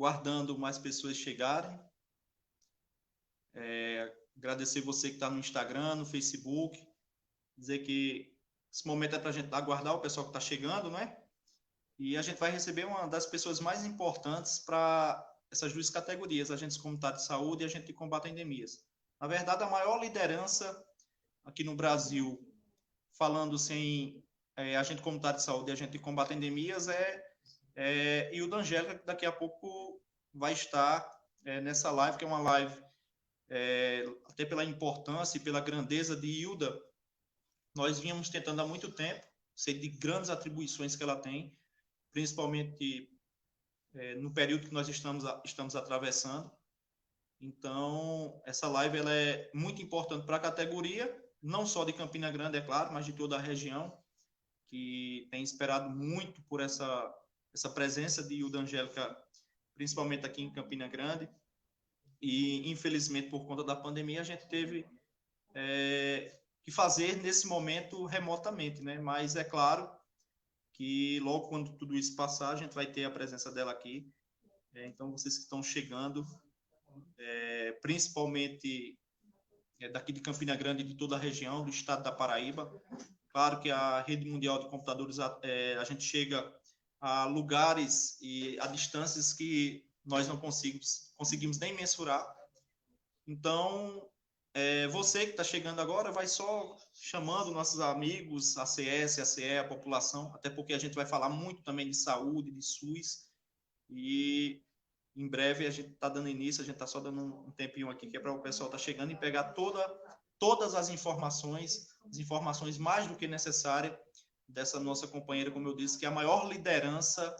aguardando mais pessoas chegarem. Agradecer você que está no Instagram, no Facebook, dizer que esse momento é para a gente aguardar o pessoal que está chegando, né? E a gente vai receber uma das pessoas mais importantes para essas duas categorias, agentes comunitários de saúde e agente de combate a endemias. Na verdade, a maior liderança aqui no Brasil, falando sem agente comunitário de saúde e agente de combate a endemias, Hilda Angélica, que daqui a pouco vai estar nessa live, que é uma live, até pela importância e pela grandeza de Hilda, nós vínhamos tentando há muito tempo, sei de grandes atribuições que ela tem, principalmente no período que nós estamos atravessando. Então, essa live ela é muito importante para a categoria, não só de Campina Grande, é claro, mas de toda a região, que tem esperado muito por essa presença de Hilda Angélica, principalmente aqui em Campina Grande. E, infelizmente, por conta da pandemia, a gente teve que fazer nesse momento remotamente, né? Mas é claro que logo quando tudo isso passar, a gente vai ter a presença dela aqui. Então, vocês que estão chegando, principalmente daqui de Campina Grande e de toda a região, do estado da Paraíba, claro que a rede mundial de computadores, a gente chega a lugares e a distâncias que nós não conseguimos nem mensurar. Então, você que está chegando agora vai só chamando nossos amigos, a CS, a CE, a população, até porque a gente vai falar muito também de saúde, de SUS, e em breve a gente está dando início, a gente está só dando um tempinho aqui, que é para o pessoal estar chegando e pegar todas as informações mais do que necessárias dessa nossa companheira, como eu disse, que é a maior liderança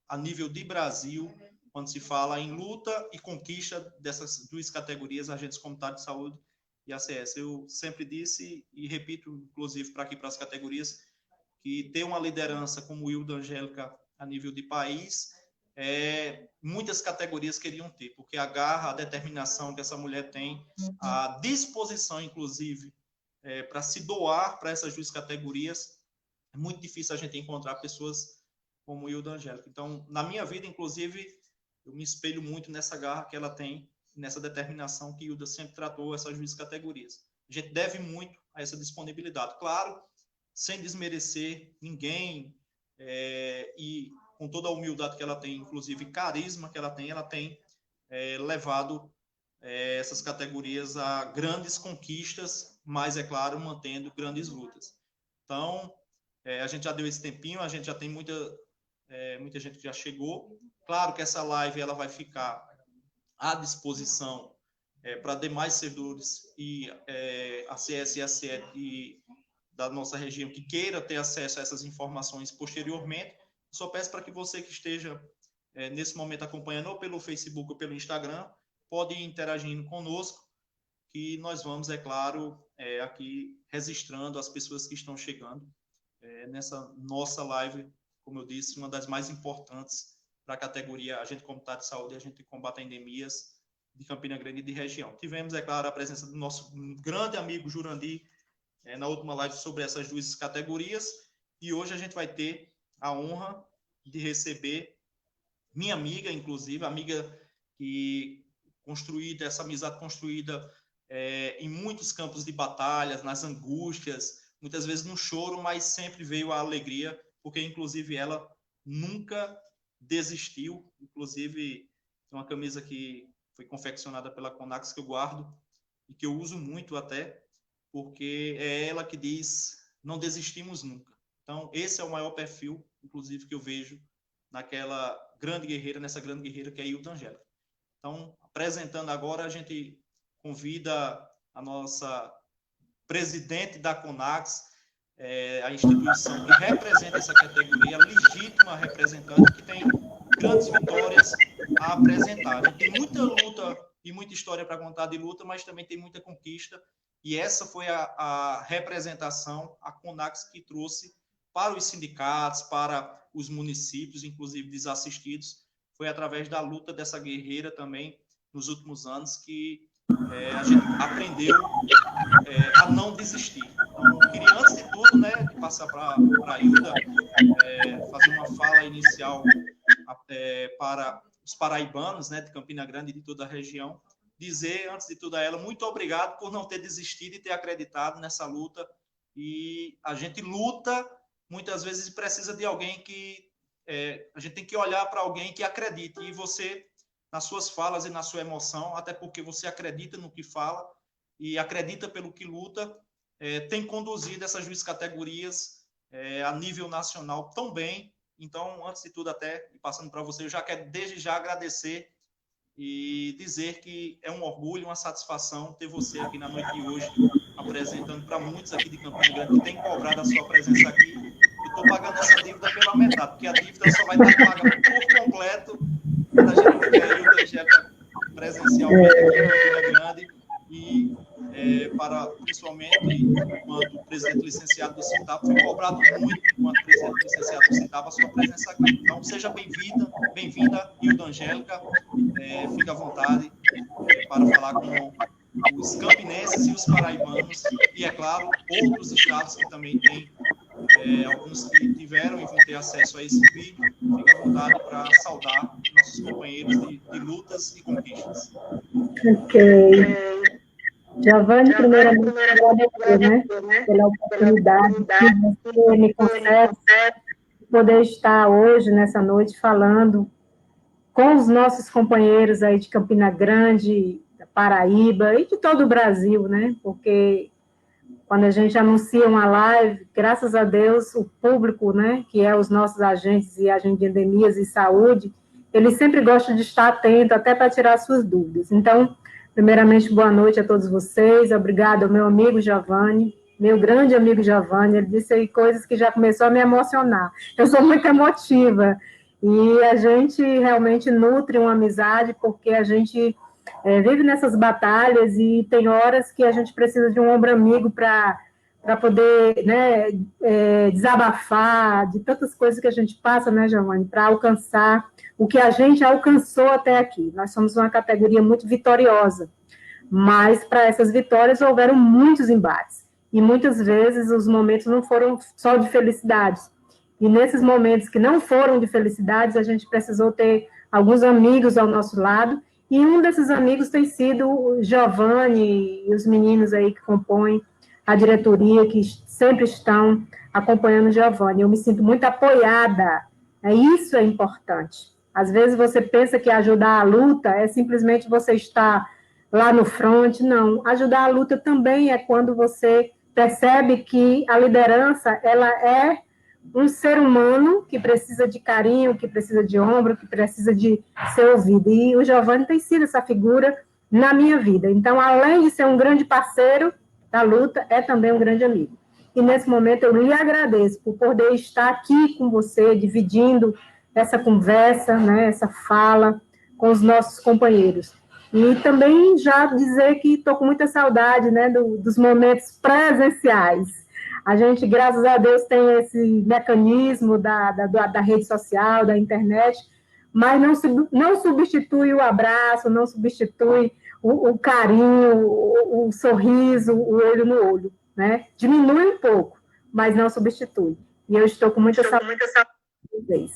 a nível de Brasil, quando se fala em luta e conquista dessas duas categorias, agentes comunitários de saúde e ACS. Eu sempre disse e repito, inclusive, para aqui, para as categorias, que ter uma liderança como Hilda Angélica a nível de país, muitas categorias queriam ter, porque a garra, a determinação que essa mulher tem, a disposição, inclusive, para se doar para essas duas categorias, é muito difícil a gente encontrar pessoas como Hilda Angélica. Então, na minha vida, inclusive, eu me espelho muito nessa garra que ela tem, nessa determinação que Hilda sempre tratou essas duas categorias. A gente deve muito a essa disponibilidade. Claro, sem desmerecer ninguém, e com toda a humildade que ela tem, inclusive carisma que ela tem levado essas categorias a grandes conquistas, mas, é claro, mantendo grandes lutas. Então, a gente já deu esse tempinho, a gente já tem muita gente que já chegou. Claro que essa live ela vai ficar à disposição para demais servidores e ACS e ACE da nossa região que queira ter acesso a essas informações posteriormente. Só peço para que você que esteja nesse momento acompanhando ou pelo Facebook ou pelo Instagram, pode ir interagindo conosco, que nós vamos, é claro, aqui registrando as pessoas que estão chegando nessa nossa live, como eu disse, uma das mais importantes para a categoria agente comunitário de saúde e agente de combate a endemias de Campina Grande e de região. Tivemos, é claro, a presença do nosso grande amigo Jurandir na última live sobre essas duas categorias, e hoje a gente vai ter a honra de receber minha amiga, inclusive, amiga que essa amizade construída em muitos campos de batalhas, nas angústias, muitas vezes no choro, mas sempre veio a alegria, porque, inclusive, ela nunca desistiu. Inclusive, tem uma camisa que foi confeccionada pela Conax que eu guardo e que eu uso muito até, porque é ela que diz: não desistimos nunca. Então, esse é o maior perfil, inclusive, que eu vejo nessa grande guerreira que é a Hilda Angélica. Então, apresentando agora, a gente convida a nossa presidente da Conax, a instituição que representa essa categoria, a legítima representante, que tem grandes vitórias a apresentar. A gente tem muita luta e muita história para contar de luta, mas também tem muita conquista, e essa foi a representação, a Conax, que trouxe para os sindicatos, para os municípios, inclusive desassistidos. Foi através da luta dessa guerreira também, nos últimos anos, que a gente aprendeu a não desistir. Então, eu queria, antes de tudo, passar para a Hilda, fazer uma fala inicial para os paraibanos, né, de Campina Grande e de toda a região, dizer, antes de tudo a ela, muito obrigado por não ter desistido e ter acreditado nessa luta. E a gente luta, muitas vezes precisa de alguém que... a gente tem que olhar para alguém que acredite. E você, nas suas falas e na sua emoção, até porque você acredita no que fala e acredita pelo que luta, tem conduzido essas duas categorias a nível nacional tão bem. Então, antes de tudo, até passando para você, eu já quero desde já agradecer e dizer que é um orgulho, uma satisfação ter você aqui na noite de hoje, apresentando para muitos aqui de Campina Grande que têm cobrado a sua presença aqui. Eu estou pagando essa dívida pela metade, porque a dívida só vai estar paga por completo quando a gente tiver aí o Angélica presencialmente aqui em Campina Grande e para, principalmente, enquanto presidente licenciado do Cintap, foi cobrado muito, enquanto presidente licenciado do Cintap, a sua presença aqui. Então, seja bem-vinda, Hilda Angélica, fique à vontade para falar com os campinenses e os paraibanos, e, é claro, outros estados que também têm, alguns que tiveram e vão ter acesso a esse vídeo. Fique à vontade para saudar nossos companheiros de lutas e conquistas. Ok. Giovanni, primeiramente, agradecer, né, pela oportunidade que você me concede de poder estar hoje, nessa noite, falando com os nossos companheiros aí de Campina Grande, da Paraíba e de todo o Brasil, né, porque quando a gente anuncia uma live, graças a Deus, o público, né, que é os nossos agentes e agentes de endemias e saúde, eles sempre gostam de estar atento, até para tirar suas dúvidas. Então, primeiramente, boa noite a todos vocês, obrigado ao meu amigo Giovanni, meu grande amigo Giovanni, ele disse aí coisas que já começou a me emocionar. Eu sou muito emotiva, e a gente realmente nutre uma amizade, porque a gente vive nessas batalhas e tem horas que a gente precisa de um ombro amigo para poder, né, desabafar de tantas coisas que a gente passa, né, Giovanni, para alcançar o que a gente alcançou até aqui. Nós somos uma categoria muito vitoriosa, mas para essas vitórias houveram muitos embates, e muitas vezes os momentos não foram só de felicidades, e nesses momentos que não foram de felicidades, a gente precisou ter alguns amigos ao nosso lado, e um desses amigos tem sido o Giovanni e os meninos aí que compõem a diretoria, que sempre estão acompanhando o Giovanni. Eu me sinto muito apoiada, isso é importante. Às vezes você pensa que ajudar a luta é simplesmente você estar lá no front, não. Ajudar a luta também é quando você percebe que a liderança, ela é um ser humano que precisa de carinho, que precisa de ombro, que precisa de ser ouvido. E o Giovanni tem sido essa figura na minha vida. Então, além de ser um grande parceiro da luta, é também um grande amigo. E nesse momento eu lhe agradeço por poder estar aqui com você, dividindo essa conversa, né, essa fala com os nossos companheiros. E também já dizer que estou com muita saudade, né, dos momentos presenciais. A gente, graças a Deus, tem esse mecanismo da rede social, da internet, mas não substitui o abraço, não substitui o carinho, o sorriso, o olho no olho, né? Diminui um pouco, mas não substitui. E eu estou com muita saudade de vocês.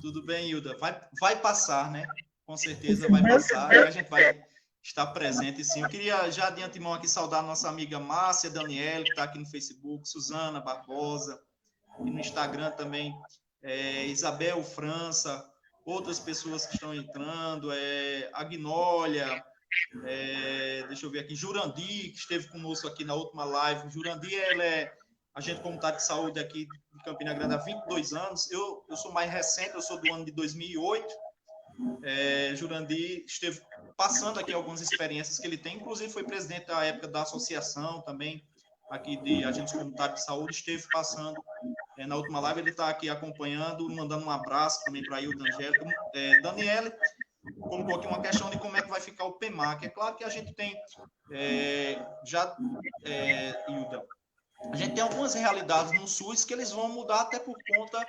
Tudo bem, Hilda. Vai passar, né? Com certeza vai passar, e a gente vai estar presente, sim. Eu queria já de antemão aqui saudar a nossa amiga Márcia Daniele, que está aqui no Facebook, Suzana Barbosa, e no Instagram também, Isabel França, outras pessoas que estão entrando, Agnólia, deixa eu ver aqui, Jurandir, que esteve conosco aqui na última live. Jurandir, ela é agente comunitário de saúde aqui de Campina Grande há 22 anos. Eu sou mais recente, eu sou do ano de 2008. Jurandir esteve passando aqui algumas experiências que ele tem, inclusive foi presidente da época da associação também, aqui de agentes comunitários de saúde, esteve passando na última live, ele está aqui acompanhando, mandando um abraço também para a Hilda Angélica. Daniele colocou aqui uma questão de como é que vai ficar o PEMAC. É claro que a gente tem Hilda, a gente tem algumas realidades no SUS que eles vão mudar até por conta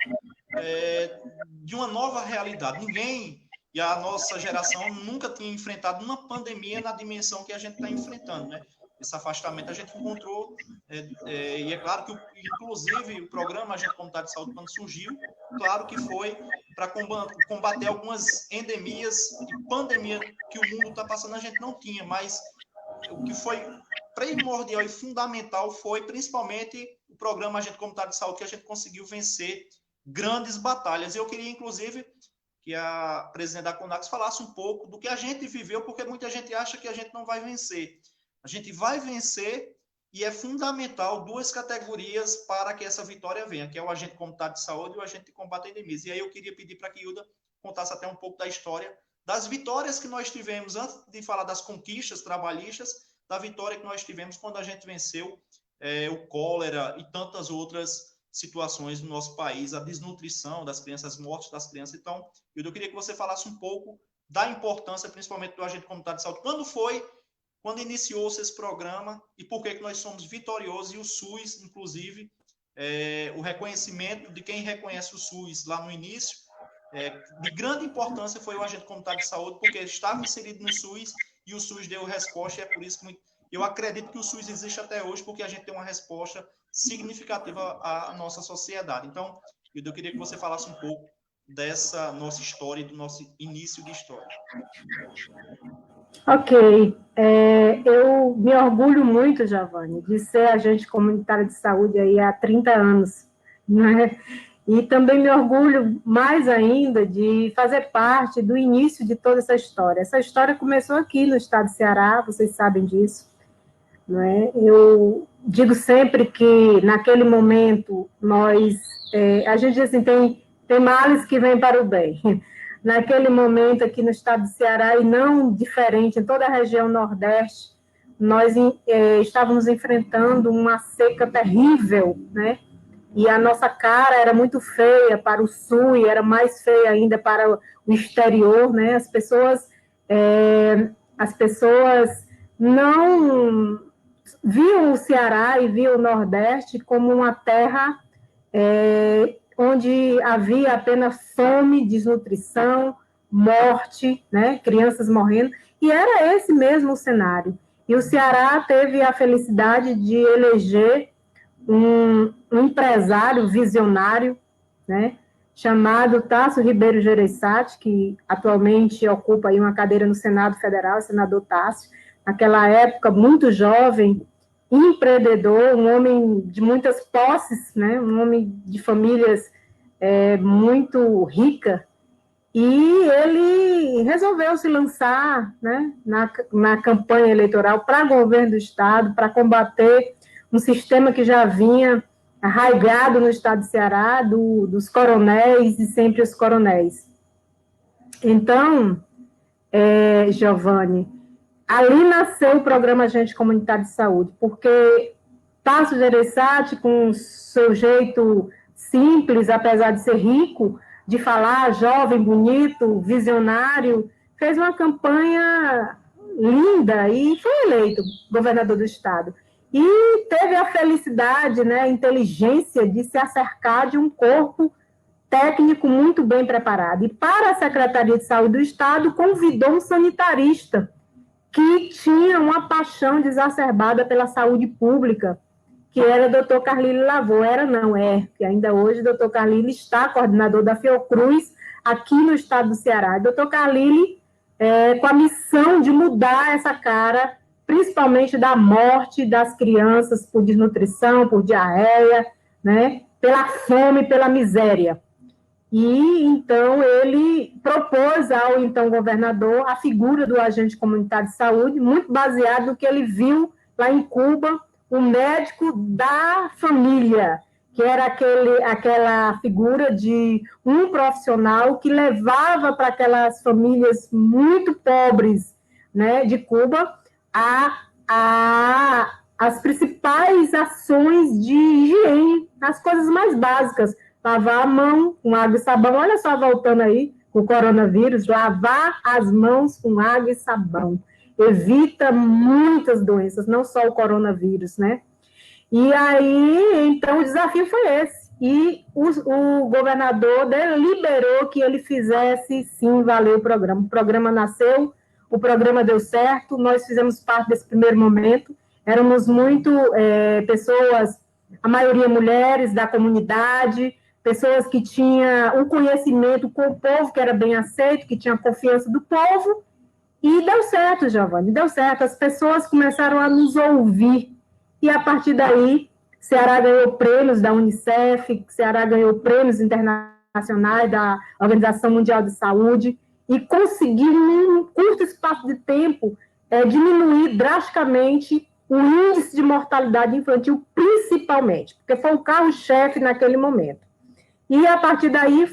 de uma nova realidade. Ninguém, e a nossa geração, nunca tinha enfrentado uma pandemia na dimensão que a gente está enfrentando, né? Esse afastamento a gente encontrou, e é claro que, inclusive, o programa Agente Comunitário de Saúde, quando surgiu, claro que foi para combater algumas endemias e pandemia que o mundo está passando, a gente não tinha, mas o que foi primordial e fundamental foi principalmente o programa Agente Comunitário de Saúde, que a gente conseguiu vencer grandes batalhas. E eu queria, inclusive, que a presidente da CONAX falasse um pouco do que a gente viveu, porque muita gente acha que a gente não vai vencer. A gente vai vencer e é fundamental duas categorias para que essa vitória venha, que é o agente comunitário de saúde e o agente de combate a endemias. E aí eu queria pedir para que Hilda contasse até um pouco da história das vitórias que nós tivemos, antes de falar das conquistas trabalhistas, da vitória que nós tivemos quando a gente venceu o cólera e tantas outras situações no nosso país, a desnutrição das crianças, as mortes das crianças. Então, eu queria que você falasse um pouco da importância, principalmente do agente comunitário de saúde. Quando iniciou-se esse programa e por que nós somos vitoriosos, e o SUS, inclusive, o reconhecimento de quem reconhece o SUS lá no início, de grande importância foi o agente comunitário de saúde, porque ele estava inserido no SUS e o SUS deu resposta, e é por isso que eu acredito que o SUS existe até hoje, porque a gente tem uma resposta significativa à nossa sociedade. Então, eu queria que você falasse um pouco dessa nossa história e do nosso início de história. Ok. Eu me orgulho muito, Giovanni, de ser agente comunitário de saúde aí há 30 anos, né? E também me orgulho mais ainda de fazer parte do início de toda essa história. Essa história começou aqui no estado de Ceará, vocês sabem disso, né? Eu digo sempre que, naquele momento, a gente diz assim, tem males que vêm para o bem. Naquele momento, aqui no estado de Ceará, e não diferente, em toda a região Nordeste, nós estávamos enfrentando uma seca terrível, né? E a nossa cara era muito feia para o Sul, e era mais feia ainda para o exterior, né? As pessoas não viam o Ceará e viam o Nordeste como uma terra onde havia apenas fome, desnutrição, morte, né? Crianças morrendo, e era esse mesmo o cenário. E o Ceará teve a felicidade de eleger um empresário visionário, né? Chamado Tasso Ribeiro Gereissati, que atualmente ocupa aí uma cadeira no Senado Federal, o senador Tasso, naquela época muito jovem, empreendedor, um homem de muitas posses, né? Um homem de famílias muito rica, e ele resolveu se lançar, né, na campanha eleitoral para governo do estado, para combater um sistema que já vinha arraigado no estado de Ceará, dos coronéis e sempre os coronéis. Então, Giovanni, ali nasceu o programa Agente Comunitário de Saúde, porque Tasso Gereissati, com seu jeito simples, apesar de ser rico, de falar, jovem, bonito, visionário, fez uma campanha linda e foi eleito governador do estado. E teve a felicidade, né, a inteligência de se acercar de um corpo técnico muito bem preparado. E para a Secretaria de Saúde do estado, convidou um sanitarista que tinha uma paixão exacerbada pela saúde pública, que era o doutor Carlile Lavô. Que ainda hoje o doutor Carlile está coordenador da Fiocruz aqui no estado do Ceará. O doutor Carlile, com a missão de mudar essa cara, principalmente da morte das crianças por desnutrição, por diarreia, né, pela fome, pela miséria. E, então, ele propôs ao, então, governador a figura do agente comunitário de saúde, muito baseado no que ele viu lá em Cuba, o médico da família, que era aquela figura de um profissional que levava para aquelas famílias muito pobres, né, de Cuba as principais ações de higiene, as coisas mais básicas. Lavar a mão com água e sabão. Olha só, voltando aí, com o coronavírus, lavar as mãos com água e sabão. Evita muitas doenças, não só o coronavírus, né? E aí, então, o desafio foi esse. E o governador liberou que ele fizesse, sim, valer o programa. O programa nasceu, o programa deu certo, nós fizemos parte desse primeiro momento. Éramos muito pessoas, a maioria mulheres da comunidade, pessoas que tinham um conhecimento com o povo, que era bem aceito, que tinha confiança do povo, e deu certo, Giovanni, deu certo. As pessoas começaram a nos ouvir, e a partir daí, Ceará ganhou prêmios da Unicef, Ceará ganhou prêmios internacionais da Organização Mundial de Saúde, e conseguiu, em um curto espaço de tempo, diminuir drasticamente o índice de mortalidade infantil, principalmente, porque foi o carro-chefe naquele momento. E, a partir daí,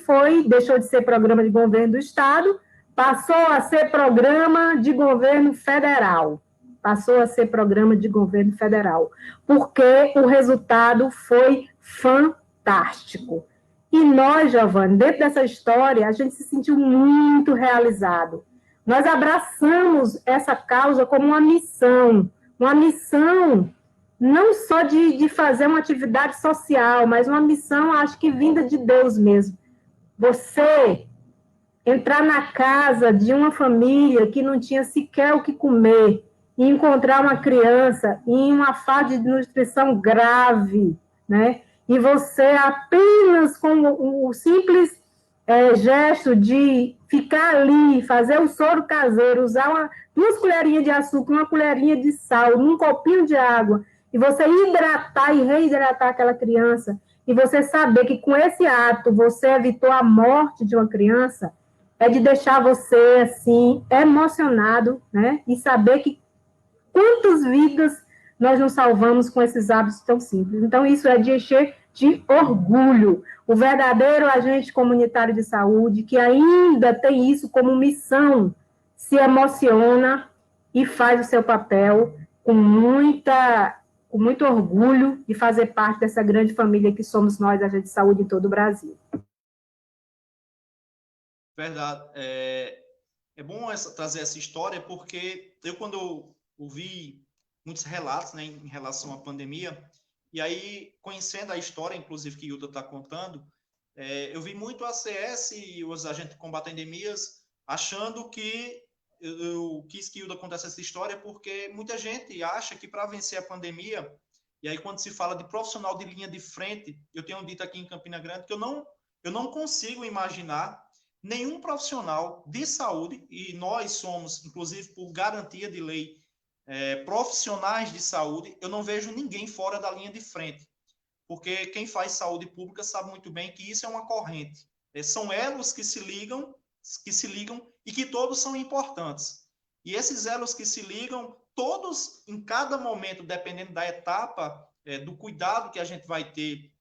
deixou de ser programa de governo do Estado, passou a ser programa de governo federal. Passou a ser programa de governo federal, porque o resultado foi fantástico. E nós, Giovanni, dentro dessa história, a gente se sentiu muito realizado. Nós abraçamos essa causa como uma missão não só de fazer uma atividade social, mas uma missão, acho que vinda de Deus mesmo. Você entrar na casa de uma família que não tinha sequer o que comer e encontrar uma criança em uma fase de nutrição grave, né? E você apenas com o simples gesto de ficar ali, fazer o soro caseiro, usar 2 colherinhas de açúcar, 1 colherinha de sal, num copinho de água, e você hidratar e reidratar aquela criança, e você saber que com esse ato você evitou a morte de uma criança, é de deixar você, assim, emocionado, né? E saber que quantas vidas nós nos salvamos com esses hábitos tão simples. Então, isso é de encher de orgulho. O verdadeiro agente comunitário de saúde, que ainda tem isso como missão, se emociona e faz o seu papel com muito orgulho de fazer parte dessa grande família que somos nós, agentes de saúde em todo o Brasil. Verdade. É bom trazer essa história, porque eu, quando eu ouvi muitos relatos, né, em relação à pandemia, e aí, conhecendo a história, inclusive, que Hilda está contando, eu vi muito a ACS e os agentes de combate a endemias achando que eu quis que Hilda contasse essa história, porque muita gente acha que para vencer a pandemia, e aí quando se fala de profissional de linha de frente, eu tenho dito aqui em Campina Grande que eu não consigo imaginar nenhum profissional de saúde, e nós somos, inclusive, por garantia de lei, profissionais de saúde, eu não vejo ninguém fora da linha de frente, porque quem faz saúde pública sabe muito bem que isso é uma corrente. São elos que se ligam e que todos são importantes. E esses elos que se ligam, todos, em cada momento, dependendo da etapa, do cuidado que a gente vai ter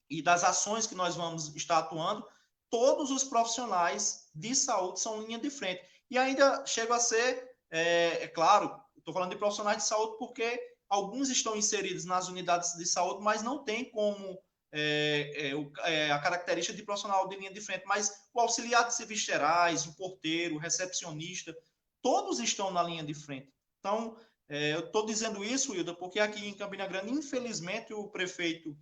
e das ações que nós vamos estar atuando, todos os profissionais de saúde são linha de frente. E ainda chega a ser, claro, estou falando de profissionais de saúde porque alguns estão inseridos nas unidades de saúde, mas não tem como a característica de profissional de linha de frente, mas o auxiliar de serviços gerais, o porteiro, o recepcionista, todos estão na linha de frente. Então, eu estou dizendo isso, Hilda, porque aqui em Campina Grande, infelizmente, o prefeito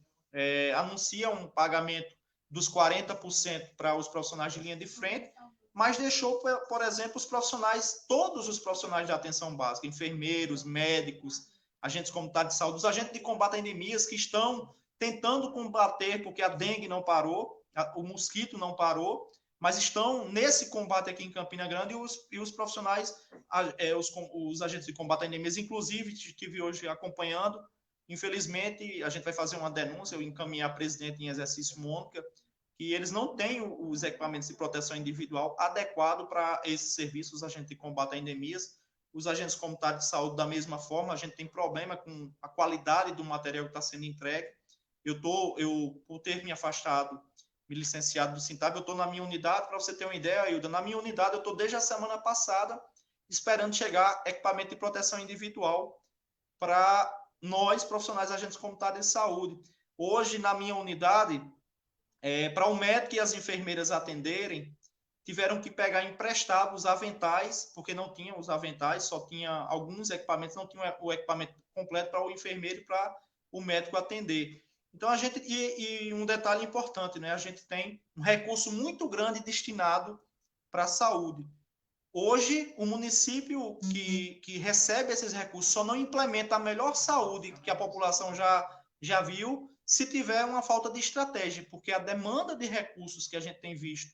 anuncia um pagamento dos 40% para os profissionais de linha de frente, mas deixou, por exemplo, todos os profissionais de atenção básica, enfermeiros, médicos, agentes comunitários de saúde, os agentes de combate a endemias que estão tentando combater, porque a dengue não parou, o mosquito não parou, mas estão nesse combate aqui em Campina Grande, e os profissionais, os agentes de combate a endemias, inclusive, estive hoje acompanhando. Infelizmente, a gente vai fazer uma denúncia, eu encaminhei a presidente em exercício, Mônica, que eles não têm os equipamentos de proteção individual adequados para esses serviços, os agentes de combate a endemias. Os agentes comunitários de saúde, da mesma forma, a gente tem problema com a qualidade do material que está sendo entregue. Por ter me afastado, me licenciado do Sintab, eu estou na minha unidade, para você ter uma ideia, Hilda, na minha unidade eu estou desde a semana passada esperando chegar equipamento de proteção individual para nós, profissionais agentes comunitários de saúde. Hoje, na minha unidade, para o médico e as enfermeiras atenderem, tiveram que pegar emprestado os aventais, porque não tinham os aventais, só tinha alguns equipamentos, não tinha o equipamento completo para o enfermeiro e para o médico atender. Então, e um detalhe importante, né? A gente tem um recurso muito grande destinado para a saúde. Hoje, o município que recebe esses recursos só não implementa a melhor saúde que a população já viu se tiver uma falta de estratégia, porque a demanda de recursos que a gente tem visto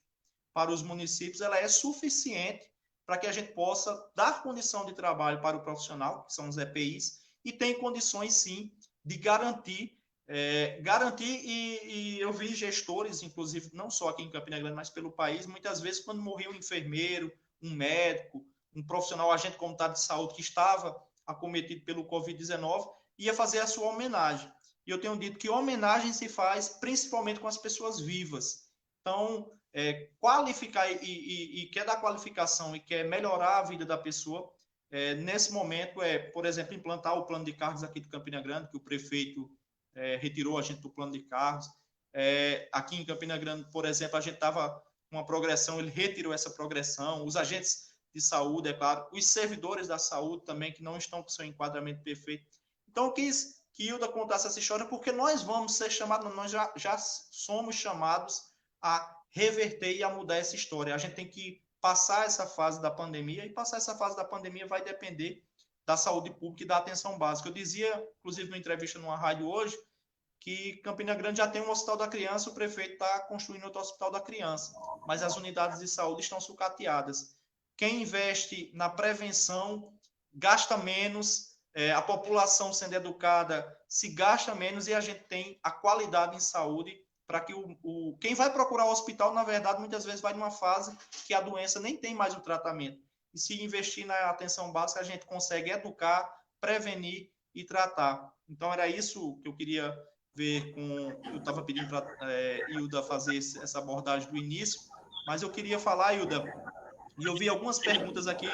para os municípios, ela é suficiente para que a gente possa dar condição de trabalho para o profissional, que são os EPIs, e tem condições, sim, de garantir, e eu vi gestores, inclusive, não só aqui em Campina Grande, mas pelo país, muitas vezes, quando morria um enfermeiro, um médico, um profissional, agente comunitário de saúde que estava acometido pelo Covid-19, ia fazer a sua homenagem. E eu tenho dito que homenagem se faz principalmente com as pessoas vivas. Então, qualificar e quer dar qualificação e quer melhorar a vida da pessoa, nesse momento, por exemplo, implantar o plano de cargos aqui de Campina Grande, que o prefeito retirou a gente do plano de cargos. Aqui em Campina Grande, por exemplo, a gente estava com uma progressão, ele retirou essa progressão, os agentes de saúde, é claro, os servidores da saúde também, que não estão com seu enquadramento perfeito. Então, eu quis que Hilda contasse essa história, porque nós vamos ser chamados, nós já somos chamados a reverter e a mudar essa história. A gente tem que passar essa fase da pandemia, e passar essa fase da pandemia vai depender da saúde pública e da atenção básica. Eu dizia, inclusive, numa entrevista numa rádio hoje, que Campina Grande já tem um hospital da criança, o prefeito está construindo outro hospital da criança, mas as unidades de saúde estão sucateadas. Quem investe na prevenção gasta menos, a população sendo educada se gasta menos, e a gente tem a qualidade em saúde para que quem vai procurar o hospital, na verdade, muitas vezes vai numa fase que a doença nem tem mais o tratamento. E se investir na atenção básica, a gente consegue educar, prevenir e tratar. Então, era isso que eu queria ver eu estava pedindo para Hilda fazer essa abordagem do início, mas eu queria falar, Hilda, e eu vi algumas perguntas aqui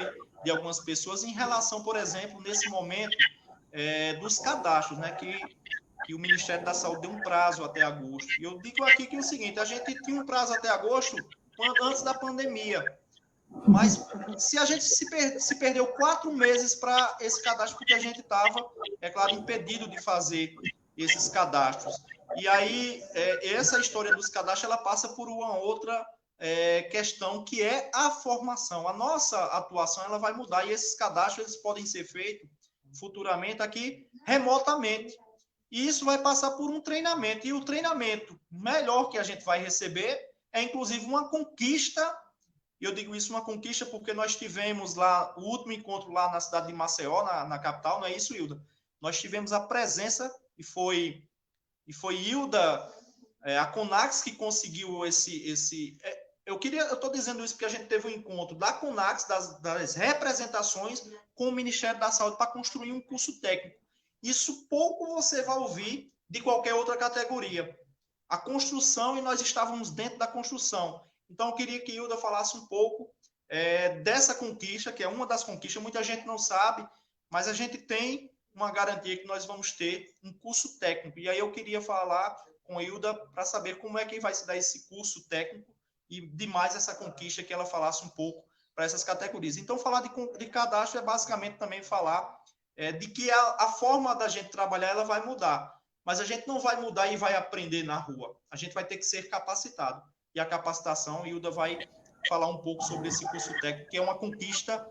de algumas pessoas em relação, por exemplo, nesse momento, dos cadastros, né, que o Ministério da Saúde deu um prazo até agosto. E eu digo aqui que é o seguinte, a gente tinha um prazo até agosto antes da pandemia, mas se a gente se perdeu 4 meses para esse cadastro, porque a gente estava, é claro, impedido de fazer esses cadastros. E aí, essa história dos cadastros, ela passa por uma outra questão, que é a formação. A nossa atuação, ela vai mudar, e esses cadastros, eles podem ser feitos futuramente aqui remotamente. E isso vai passar por um treinamento, e o treinamento melhor que a gente vai receber é, inclusive, uma conquista. E eu digo isso, uma conquista, porque nós tivemos lá o último encontro lá na cidade de Maceió, na capital, não é isso, Hilda? Nós tivemos a presença, e foi Hilda, a Conax, que conseguiu esse eu estou dizendo isso porque a gente teve um encontro da Conax, das representações com o Ministério da Saúde, para construir um curso técnico. Isso pouco você vai ouvir de qualquer outra categoria. A construção, e nós estávamos dentro da construção. Então, eu queria que Hilda falasse um pouco dessa conquista, que é uma das conquistas, muita gente não sabe, mas a gente tem uma garantia que nós vamos ter um curso técnico. E aí eu queria falar com Hilda para saber como é que vai se dar esse curso técnico, e demais essa conquista, que ela falasse um pouco para essas categorias. Então, falar de cadastro é basicamente também falar de que a forma da gente trabalhar, ela vai mudar. Mas a gente não vai mudar e vai aprender na rua. A gente vai ter que ser capacitado. E a capacitação, Hilda vai falar um pouco sobre esse curso técnico, que é uma conquista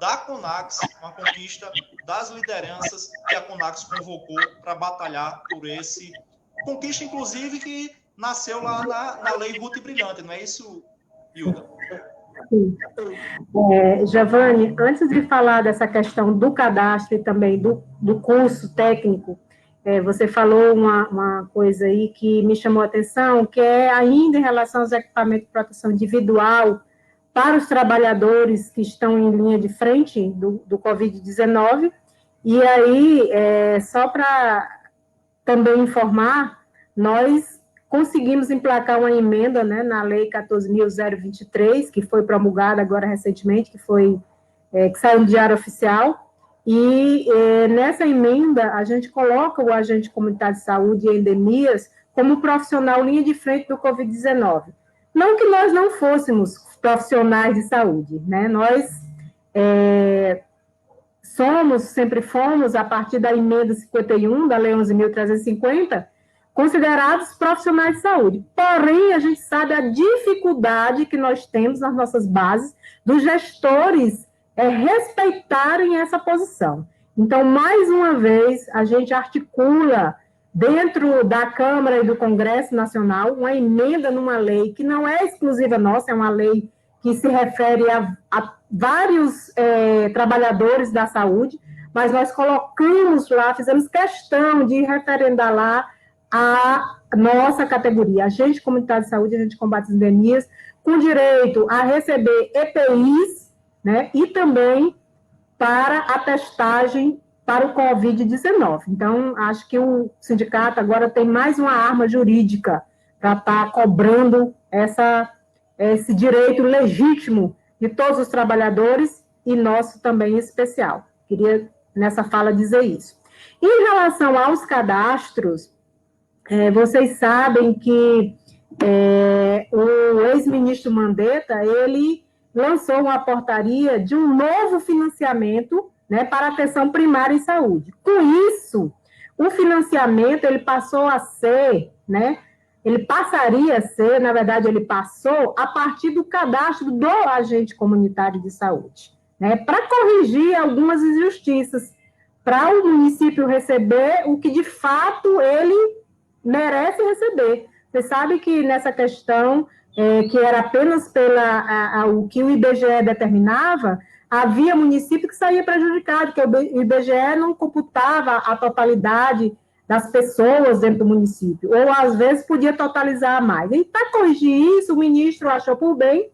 da Conax, uma conquista das lideranças que a Conax convocou para batalhar por esse conquista, inclusive, que nasceu lá na Lei Ruth Brilhante, não é isso, Hilda? Sim. Giovanni, antes de falar dessa questão do cadastro e também do curso técnico, você falou uma coisa aí que me chamou a atenção, que é ainda em relação aos equipamentos de proteção individual para os trabalhadores que estão em linha de frente do Covid-19. E aí, só para também informar, nós conseguimos emplacar uma emenda, né, na Lei 14.023, que foi promulgada agora recentemente, que saiu no Diário Oficial, e nessa emenda a gente coloca o agente comunitário de saúde e endemias como profissional linha de frente do Covid-19. Não que nós não fôssemos profissionais de saúde, né, nós sempre fomos, a partir da emenda 51, da Lei 11.350, considerados profissionais de saúde. Porém, a gente sabe a dificuldade que nós temos nas nossas bases dos gestores respeitarem essa posição. Então, mais uma vez, a gente articula dentro da Câmara e do Congresso Nacional, uma emenda numa lei que não é exclusiva nossa, é uma lei que se refere a vários trabalhadores da saúde, mas nós colocamos lá, fizemos questão de referendar lá a nossa categoria, agente comunitário de saúde, agente de combate às endemias, com direito a receber EPIs, né, e também para a testagem para o Covid-19. Então, acho que o sindicato agora tem mais uma arma jurídica para estar cobrando esse direito legítimo de todos os trabalhadores e nosso também em especial. Queria, nessa fala, dizer isso. Em relação aos cadastros, vocês sabem que o ex-ministro Mandetta, ele lançou uma portaria de um novo financiamento, né, para a atenção primária em saúde. Com isso, o financiamento ele passou a ser, né, ele passaria a ser, na verdade, ele passou a partir do cadastro do agente comunitário de saúde, né, para corrigir algumas injustiças, para o município receber o que de fato ele merece receber. Você sabe que nessa questão, que era apenas o que o IBGE determinava, havia município que saía prejudicado, porque o IBGE não computava a totalidade das pessoas dentro do município, ou às vezes podia totalizar mais. E para corrigir isso, o ministro achou por bem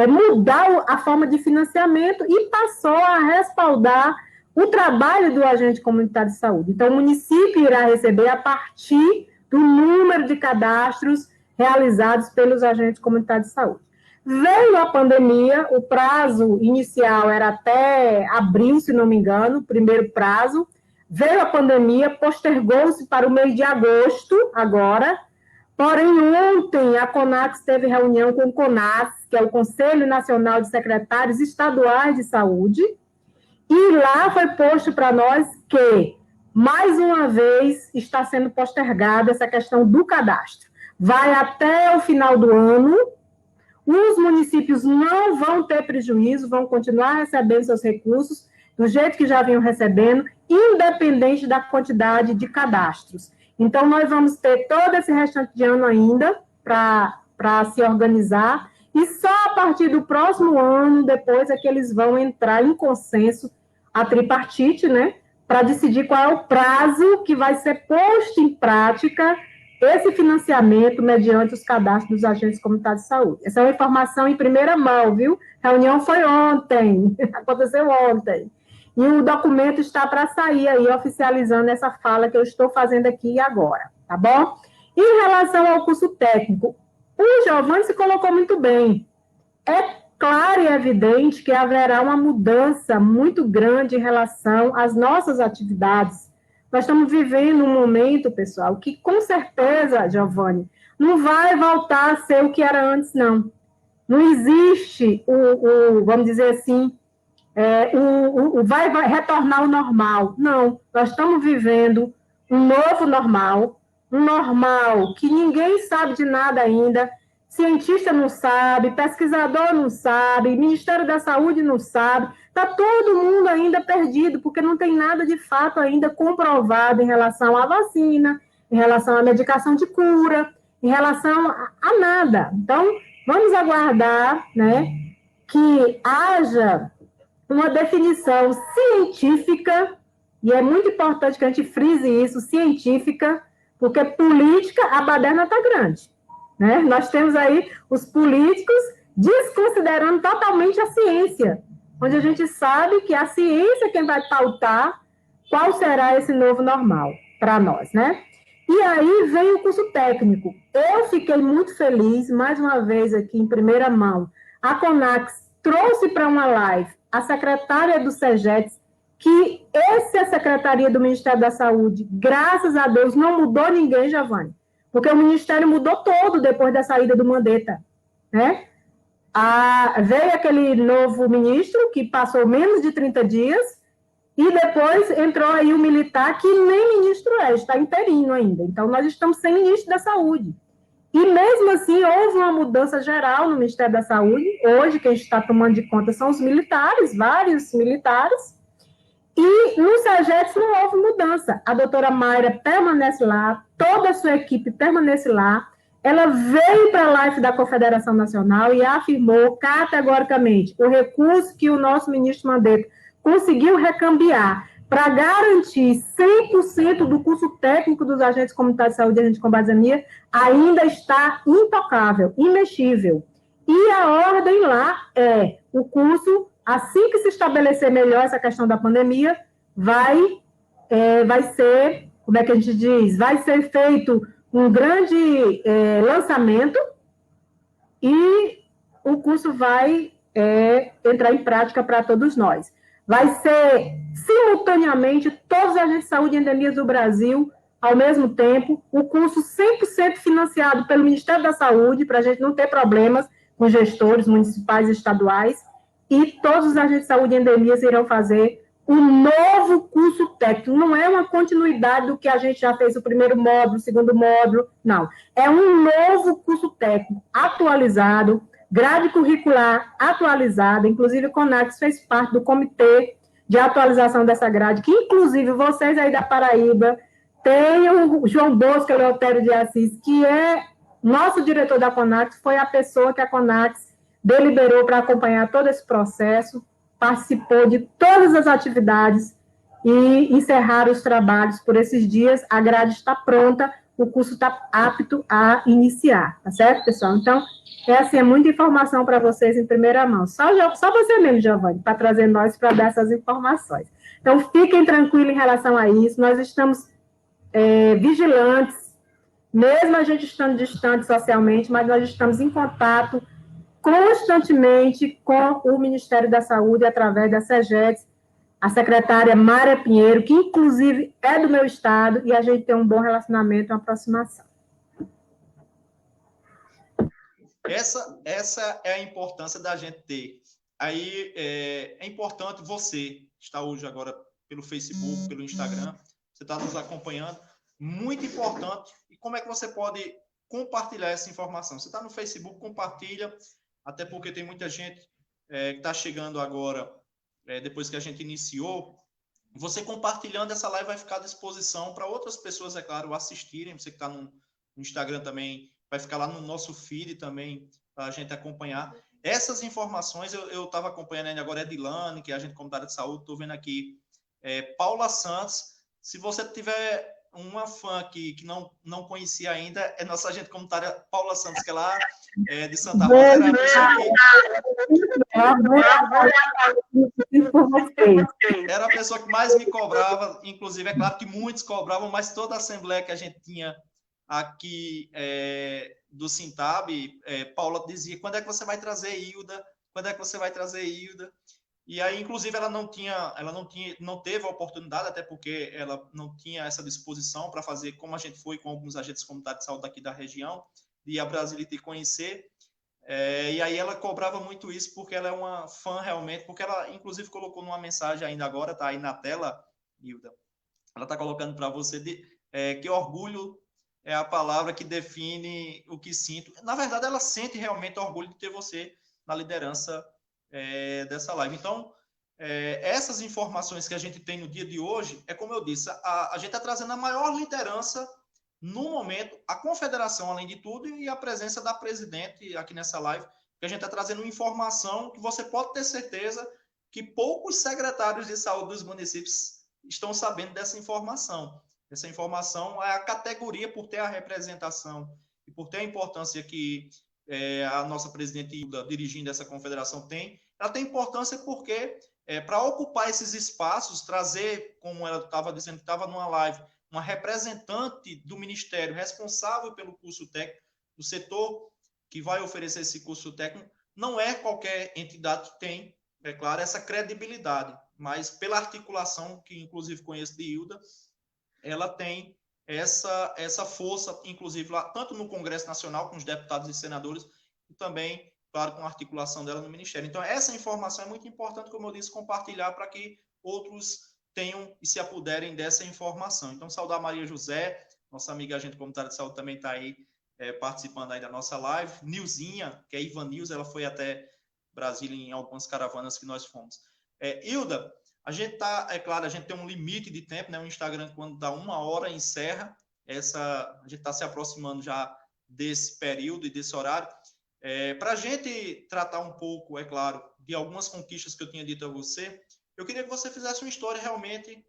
mudar a forma de financiamento e passou a respaldar o trabalho do agente comunitário de saúde. Então, o município irá receber a partir do número de cadastros realizados pelos agentes comunitários de saúde. Veio a pandemia, o prazo inicial era até abril, se não me engano, o primeiro prazo. Veio a pandemia, postergou-se para o mês de agosto, agora. Porém, ontem, a CONAX teve reunião com o CONAS, que é o Conselho Nacional de Secretários Estaduais de Saúde, e lá foi posto para nós que, mais uma vez, está sendo postergada essa questão do cadastro. Vai até o final do ano, os municípios não vão ter prejuízo, vão continuar recebendo seus recursos do jeito que já vinham recebendo, independente da quantidade de cadastros. Então, nós vamos ter todo esse restante de ano ainda para se organizar, e só a partir do próximo ano, depois, é que eles vão entrar em consenso, a tripartite, né, para decidir qual é o prazo que vai ser posto em prática esse financiamento mediante os cadastros dos agentes comunitários de saúde. Essa é uma informação em primeira mão, viu? A reunião foi ontem, aconteceu ontem. E o documento está para sair aí, oficializando essa fala que eu estou fazendo aqui agora, tá bom? Em relação ao curso técnico, o Giovanni se colocou muito bem. É claro e evidente que haverá uma mudança muito grande em relação às nossas atividades. Nós estamos vivendo um momento, pessoal, que com certeza, Giovanni, não vai voltar a ser o que era antes, não. Não existe vamos dizer assim, vai retornar ao normal. Não, nós estamos vivendo um novo normal, um normal que ninguém sabe de nada ainda, cientista não sabe, pesquisador não sabe, Ministério da Saúde não sabe, está todo mundo ainda perdido, porque não tem nada de fato ainda comprovado em relação à vacina, em relação à medicação de cura, em relação a nada. Então, vamos aguardar, né, que haja uma definição científica, e é muito importante que a gente frise isso, científica, porque política, a baderna está grande. Né? Nós temos aí os políticos desconsiderando totalmente a ciência, onde a gente sabe que a ciência é quem vai pautar qual será esse novo normal para nós, né? E aí vem o curso técnico. Eu fiquei muito feliz, mais uma vez aqui em primeira mão, a CONAX trouxe para uma live a secretária do SEGETS, que essa é a secretaria do Ministério da Saúde, graças a Deus, não mudou ninguém, Giovanni, porque o Ministério mudou todo depois da saída do Mandetta, né? Veio aquele novo ministro, que passou menos de 30 dias, e depois entrou aí o militar, que nem ministro está interino ainda. Então, nós estamos sem ministro da Saúde. E mesmo assim, houve uma mudança geral no Ministério da Saúde. Hoje, quem está tomando de conta são os militares, vários militares. E no SAGEDS não houve mudança. A doutora Mayra permanece lá, toda a sua equipe permanece lá. Ela veio para a live da Confederação Nacional e afirmou categoricamente o recurso que o nosso ministro Mandetta conseguiu recambiar para garantir 100% do curso técnico dos agentes comunitários de saúde e agentes de combate à anemia ainda está intocável, imexível. E a ordem lá é o curso, assim que se estabelecer melhor essa questão da pandemia, vai ser, como é que a gente diz? Vai ser feito um grande lançamento e o curso vai entrar em prática para todos nós. Vai ser, simultaneamente, todos os agentes de saúde e endemias do Brasil, ao mesmo tempo, o curso 100% financiado pelo Ministério da Saúde, para a gente não ter problemas com gestores municipais e estaduais, e todos os agentes de saúde e endemias irão fazer um novo curso técnico. Não é uma continuidade do que a gente já fez, o primeiro módulo, o segundo módulo, não. É um novo curso técnico, atualizado, grade curricular atualizada, inclusive o CONAX fez parte do comitê de atualização dessa grade, que inclusive vocês aí da Paraíba, tem o João Bosco Eleutério de Assis, que é nosso diretor da CONAX, foi a pessoa que a CONAX deliberou para acompanhar todo esse processo, participou de todas as atividades e encerraram os trabalhos por esses dias. A grade está pronta, o curso está apto a iniciar, tá certo, pessoal? Então, é muita informação para vocês em primeira mão. Só você mesmo, Giovanni, para trazer nós para dar essas informações. Então, fiquem tranquilos em relação a isso. Nós estamos vigilantes, mesmo a gente estando distante socialmente, mas nós estamos em contato constantemente com o Ministério da Saúde, através da SAGEDS, a secretária Mária Pinheiro, que inclusive é do meu estado, e a gente tem um bom relacionamento, uma aproximação. Essa é a importância da gente ter. Aí é importante você estar hoje agora pelo Facebook, pelo Instagram, você está nos acompanhando, muito importante. E como é que você pode compartilhar essa informação? Você está no Facebook, compartilha, até porque tem muita gente que está chegando agora, depois que a gente iniciou. Você compartilhando essa live vai ficar à disposição para outras pessoas, é claro, assistirem. Você que está no Instagram também, vai ficar lá no nosso feed também, para a gente acompanhar. Essas informações, eu estava acompanhando ainda agora, Edilane, que é agente comunitária de saúde, estou vendo aqui, Paula Santos. Se você tiver uma fã que não conhecia ainda, é nossa agente comunitária Paula Santos, que é lá de Santa Rosa. Era a pessoa que mais me cobrava, inclusive, é claro que muitos cobravam, mas toda a assembleia que a gente tinha aqui do Sintab, Paula dizia, quando é que você vai trazer Hilda? Quando é que você vai trazer Hilda? E aí, inclusive, ela não teve a oportunidade, até porque ela não tinha essa disposição para fazer, como a gente foi com alguns agentes comunitários de saúde aqui da região, de ir a Brasília e te conhecer. E aí ela cobrava muito isso, porque ela é uma fã realmente, porque ela, inclusive, colocou numa mensagem ainda agora, tá aí na tela, Hilda, ela está colocando para você que orgulho é a palavra que define o que sinto. Na verdade, ela sente realmente orgulho de ter você na liderança dessa live. Então, essas informações que a gente tem no dia de hoje, como eu disse, a gente está trazendo a maior liderança no momento, a confederação, além de tudo, e a presença da presidente aqui nessa live, que a gente está trazendo informação que você pode ter certeza que poucos secretários de saúde dos municípios estão sabendo dessa informação. Essa informação é a categoria por ter a representação e por ter a importância que a nossa presidente Hilda, dirigindo essa confederação, tem. Ela tem importância porque, para ocupar esses espaços, trazer, como ela estava dizendo, que estava numa live, uma representante do Ministério responsável pelo curso técnico, do setor que vai oferecer esse curso técnico, não é qualquer entidade que tem, é claro, essa credibilidade, mas pela articulação, que inclusive conheço de Hilda, ela tem essa força, inclusive, lá, tanto no Congresso Nacional, com os deputados e senadores, e também, claro, com a articulação dela no Ministério. Então, essa informação é muito importante, como eu disse, compartilhar para que outros tenham e se apoderem dessa informação. Então, saudar a Maria José, nossa amiga agente comunitária de saúde, também está aí participando aí da nossa live. Nilzinha, que é Ivan Nils, ela foi até Brasília em algumas caravanas que nós fomos. Hilda, a gente tá, é claro, a gente tem um limite de tempo, né? O Instagram, quando dá 1 hora, encerra. A gente está se aproximando já desse período e desse horário. Para a gente tratar um pouco, é claro, de algumas conquistas que eu tinha dito a você, eu queria que você fizesse uma história realmente,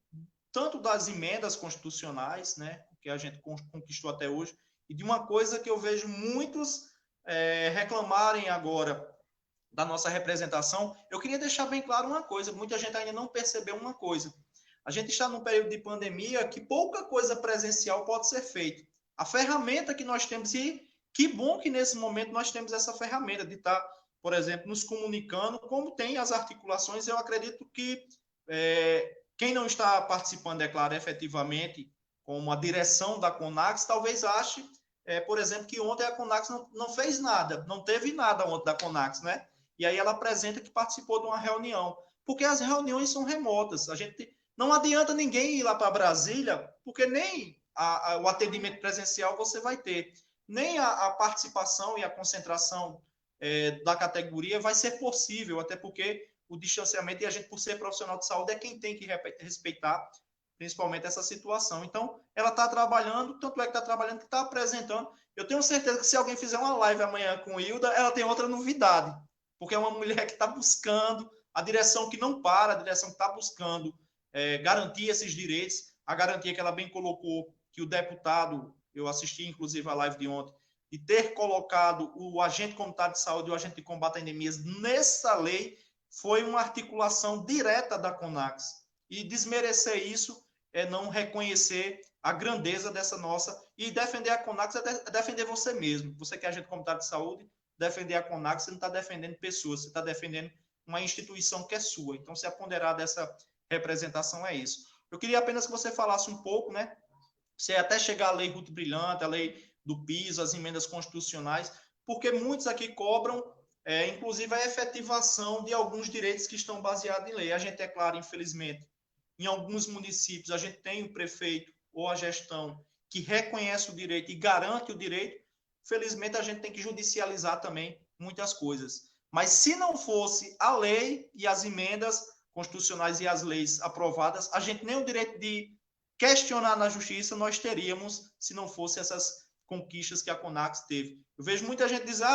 tanto das emendas constitucionais, né, que a gente conquistou até hoje, e de uma coisa que eu vejo muitos reclamarem agora da nossa representação. Eu queria deixar bem claro uma coisa, muita gente ainda não percebeu uma coisa. A gente está num período de pandemia que pouca coisa presencial pode ser feita. A ferramenta que nós temos, e que bom que nesse momento nós temos essa ferramenta de estar, por exemplo, nos comunicando, como tem as articulações. Eu acredito que quem não está participando, é claro, efetivamente, como a direção da CONAX, talvez ache, por exemplo, que ontem a CONAX não fez nada, não teve nada ontem da CONAX, né? E aí ela apresenta que participou de uma reunião, porque as reuniões são remotas. A gente não adianta ninguém ir lá para Brasília, porque nem o atendimento presencial você vai ter, nem a participação e a concentração da categoria vai ser possível, até porque o distanciamento, e a gente, por ser profissional de saúde, é quem tem que respeitar principalmente essa situação. Então, ela está trabalhando, tanto é que está trabalhando, que está apresentando. Eu tenho certeza que se alguém fizer uma live amanhã com Hilda, ela tem outra novidade, porque é uma mulher que está buscando, a direção que não para, a direção que está buscando garantir esses direitos, a garantia que ela bem colocou, que o deputado, eu assisti inclusive a live de ontem, de ter colocado o agente comunitário de saúde e o agente de combate a endemias nessa lei, foi uma articulação direta da CONAX. E desmerecer isso é não reconhecer a grandeza dessa nossa, e defender a CONAX é defender você mesmo. Você que é agente comunitário de saúde, defender a CONAX, você não está defendendo pessoas, você está defendendo uma instituição que é sua. Então, se aponderar dessa representação é isso. Eu queria apenas que você falasse um pouco, né? Você até chegar à lei Ruth Brilhante, a lei do piso, as emendas constitucionais, porque muitos aqui cobram, inclusive, a efetivação de alguns direitos que estão baseados em lei. A gente, é claro, infelizmente, em alguns municípios, a gente tem o prefeito ou a gestão que reconhece o direito e garante o direito. Felizmente, a gente tem que judicializar também muitas coisas. Mas se não fosse a lei e as emendas constitucionais e as leis aprovadas, a gente nem o direito de questionar na justiça nós teríamos, se não fosse essas conquistas que a CONAX teve. Eu vejo muita gente dizer,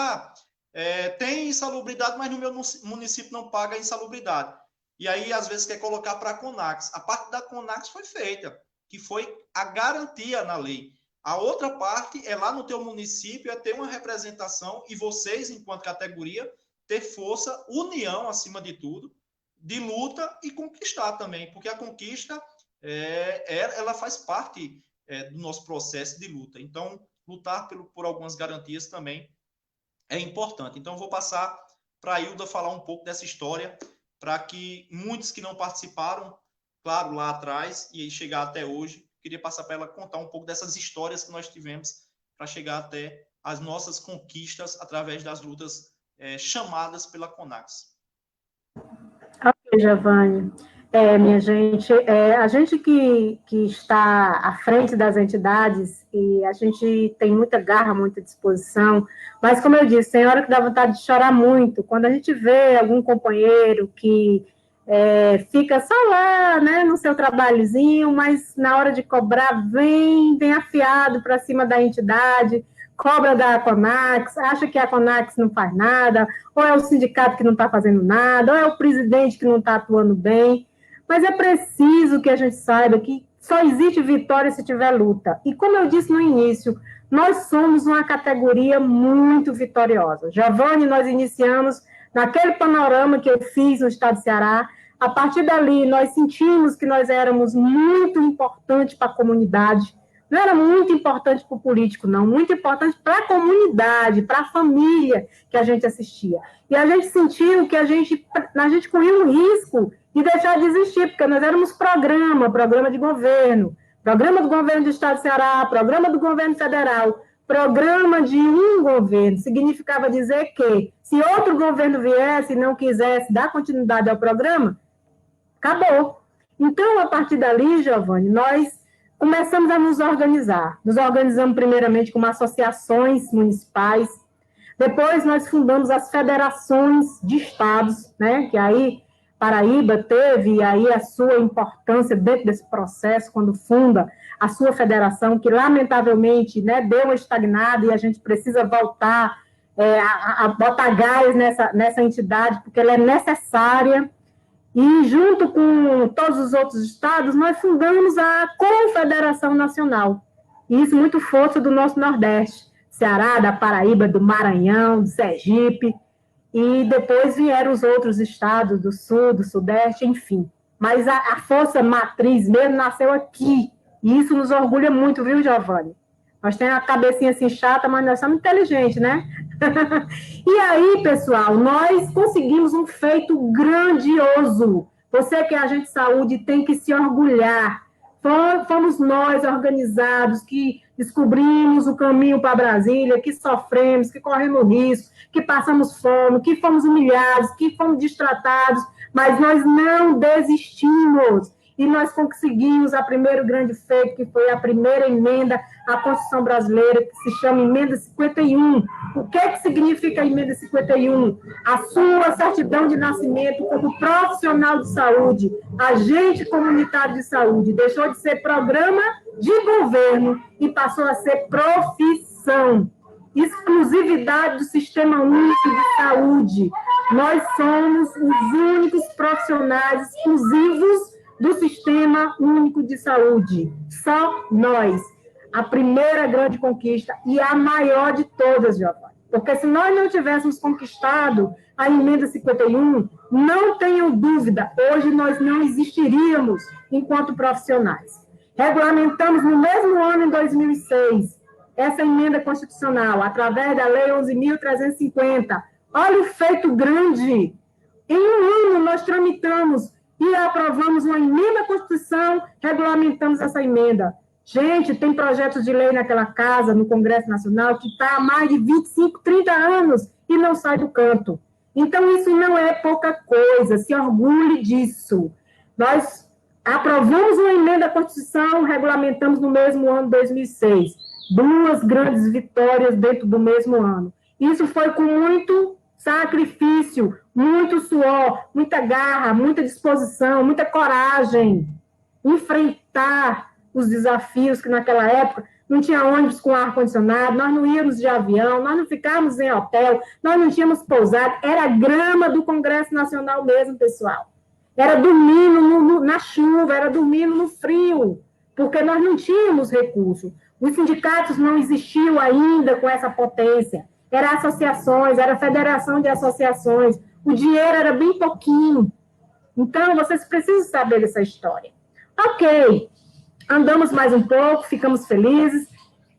tem insalubridade, mas no meu município não paga insalubridade. E aí, às vezes, quer colocar para a CONAX. A parte da CONAX foi feita, que foi a garantia na lei. A outra parte é lá no teu município, é ter uma representação, e vocês, enquanto categoria, ter força, união, acima de tudo, de luta e conquistar também, porque a conquista ela faz parte do nosso processo de luta. Então, lutar por algumas garantias também é importante. Então, vou passar para a Hilda falar um pouco dessa história, para que muitos que não participaram, claro, lá atrás, e chegar até hoje, queria passar para ela contar um pouco dessas histórias que nós tivemos para chegar até as nossas conquistas através das lutas chamadas pela CONAX. Ok, Giovanni. Minha gente, a gente que está à frente das entidades, e a gente tem muita garra, muita disposição, mas, como eu disse, tem hora que dá vontade de chorar muito, quando a gente vê algum companheiro que fica só lá, né, no seu trabalhozinho, mas na hora de cobrar, vem afiado para cima da entidade, cobra da CONAX, acha que a CONAX não faz nada, ou é o sindicato que não está fazendo nada, ou é o presidente que não está atuando bem. Mas é preciso que a gente saiba que só existe vitória se tiver luta. E como eu disse no início, nós somos uma categoria muito vitoriosa. Giovanni, nós iniciamos naquele panorama que eu fiz no estado do Ceará. A partir dali, nós sentimos que nós éramos muito importantes para a comunidade. Não era muito importante para o político, não. Muito importante para a comunidade, para a família que a gente assistia. E a gente sentiu que a gente corria um risco de deixar de existir, porque nós éramos programa de governo, programa do governo do estado do Ceará, programa do governo federal, programa de um governo. Significava dizer que, se outro governo viesse e não quisesse dar continuidade ao programa, acabou. Então, a partir dali, Giovanni, nós começamos a nos organizar. Nos organizamos primeiramente como associações municipais, depois nós fundamos as federações de estados, né, que aí Paraíba teve aí a sua importância dentro desse processo, quando funda a sua federação, que lamentavelmente, né, deu uma estagnada e a gente precisa voltar a botar gás nessa entidade, porque ela é necessária. E junto com todos os outros estados, nós fundamos a Confederação Nacional. E isso muito força do nosso Nordeste, Ceará, da Paraíba, do Maranhão, do Sergipe, e depois vieram os outros estados do Sul, do Sudeste, enfim. Mas a força matriz mesmo nasceu aqui, e isso nos orgulha muito, viu, Giovanni? Nós temos a cabecinha assim chata, mas nós somos inteligentes, né? E aí, pessoal, nós conseguimos um feito grandioso. Você que é agente de saúde tem que se orgulhar. Fomos nós, organizados, que descobrimos o caminho para Brasília, que sofremos, que corremos risco, que passamos fome, que fomos humilhados, que fomos destratados, mas nós não desistimos. E nós conseguimos a primeiro grande feito, que foi a primeira emenda à Constituição Brasileira, que se chama Emenda 51. O que significa a Emenda 51? A sua certidão de nascimento como profissional de saúde, agente comunitário de saúde, deixou de ser programa de governo e passou a ser profissão. Exclusividade do Sistema Único de Saúde. Nós somos os únicos profissionais exclusivos do Sistema Único de Saúde. Só nós. A primeira grande conquista e a maior de todas, Giovanni. Porque se nós não tivéssemos conquistado a Emenda 51, não tenham dúvida, hoje nós não existiríamos enquanto profissionais. Regulamentamos no mesmo ano, em 2006, essa emenda constitucional, através da Lei 11.350. Olha o feito grande. Em um ano, nós tramitamos e aprovamos uma emenda à Constituição, regulamentamos essa emenda. Gente, tem projetos de lei naquela casa, no Congresso Nacional, que está há mais de 25, 30 anos e não sai do canto. Então, isso não é pouca coisa, se orgulhe disso. Nós aprovamos uma emenda à Constituição, regulamentamos no mesmo ano, 2006. 2 grandes vitórias dentro do mesmo ano. Isso foi com muito sacrifício, muito suor, muita garra, muita disposição, muita coragem. Enfrentar os desafios que naquela época não tinha ônibus com ar-condicionado, nós não íamos de avião, nós não ficávamos em hotel, nós não tínhamos pousada, era grama do Congresso Nacional mesmo, pessoal. Era dormindo na chuva, era dormindo no frio, porque nós não tínhamos recurso. Os sindicatos não existiam ainda com essa potência. Eram associações, era federação de associações. O dinheiro era bem pouquinho. Então, vocês precisam saber dessa história. Ok, andamos mais um pouco, ficamos felizes.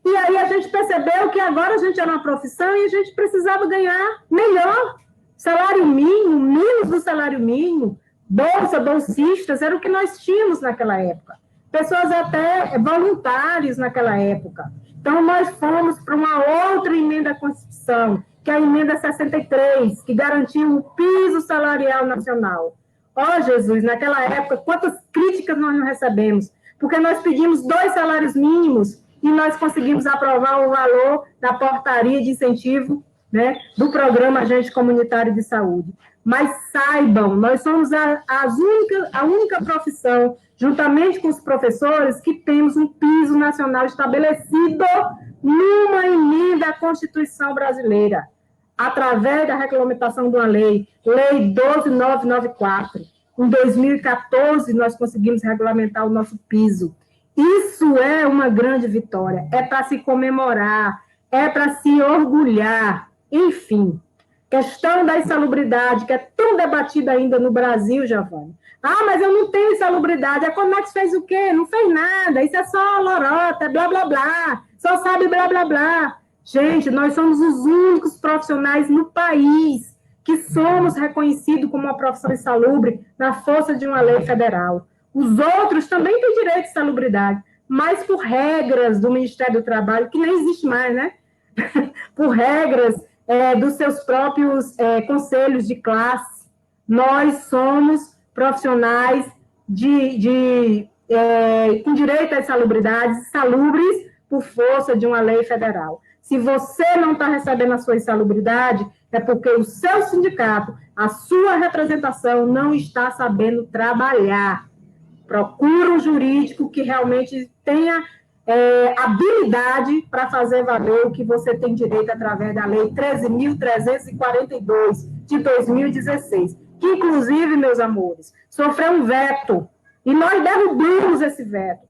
E aí a gente percebeu que agora a gente era uma profissão e a gente precisava ganhar melhor. Salário mínimo, menos do salário mínimo, bolsa, bolsistas, era o que nós tínhamos naquela época. Pessoas até voluntários naquela época. Então, nós fomos para uma outra emenda à Constituição, que é a emenda 63, que garantiu o piso salarial nacional. Ó, Jesus, naquela época, quantas críticas nós não recebemos? Porque nós pedimos 2 salários mínimos e nós conseguimos aprovar o valor da portaria de incentivo, né, do Programa Agente Comunitário de Saúde. Mas saibam, nós somos a única profissão, juntamente com os professores, que temos um piso nacional estabelecido numa emenda à Constituição brasileira, através da regulamentação de uma lei, Lei 12.994. Em 2014, nós conseguimos regulamentar o nosso piso. Isso é uma grande vitória, é para se comemorar, é para se orgulhar, enfim. Questão da insalubridade, que é tão debatida ainda no Brasil, Giovanni. Ah, mas eu não tenho insalubridade. A Comex fez o quê? Não fez nada. Isso é só lorota, é blá, blá, blá. Só sabe blá, blá, blá. Gente, nós somos os únicos profissionais no país que somos reconhecidos como uma profissão insalubre na força de uma lei federal. Os outros também têm direito de insalubridade, mas por regras do Ministério do Trabalho, que nem existe mais, né? Por regras dos seus próprios conselhos de classe. Nós somos profissionais com direito à insalubridade, insalubres por força de uma lei federal. Se você não está recebendo a sua insalubridade, é porque o seu sindicato a sua representação não está sabendo trabalhar. Procura um jurídico que realmente tenha habilidade para fazer valer o que você tem direito através da Lei 13.342, de 2016, que, inclusive, meus amores, sofreu um veto, e nós derrubamos esse veto.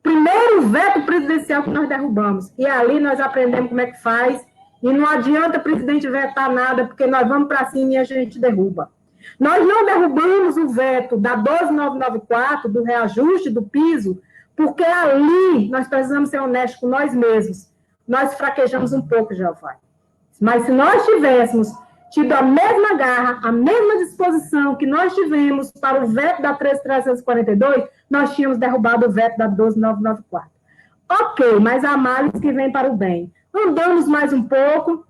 Primeiro veto presidencial que nós derrubamos, e ali nós aprendemos como é que faz, e não adianta o presidente vetar nada, porque nós vamos para cima e a gente derruba. Nós não derrubamos o veto da 12994, do reajuste do piso, porque ali nós precisamos ser honestos com nós mesmos. Nós fraquejamos um pouco, Giovanni. Mas se nós tivéssemos tido a mesma garra, a mesma disposição que nós tivemos para o veto da 13.342, nós tínhamos derrubado o veto da 12.994. Ok, mas há males que vêm para o bem. Andamos mais um pouco,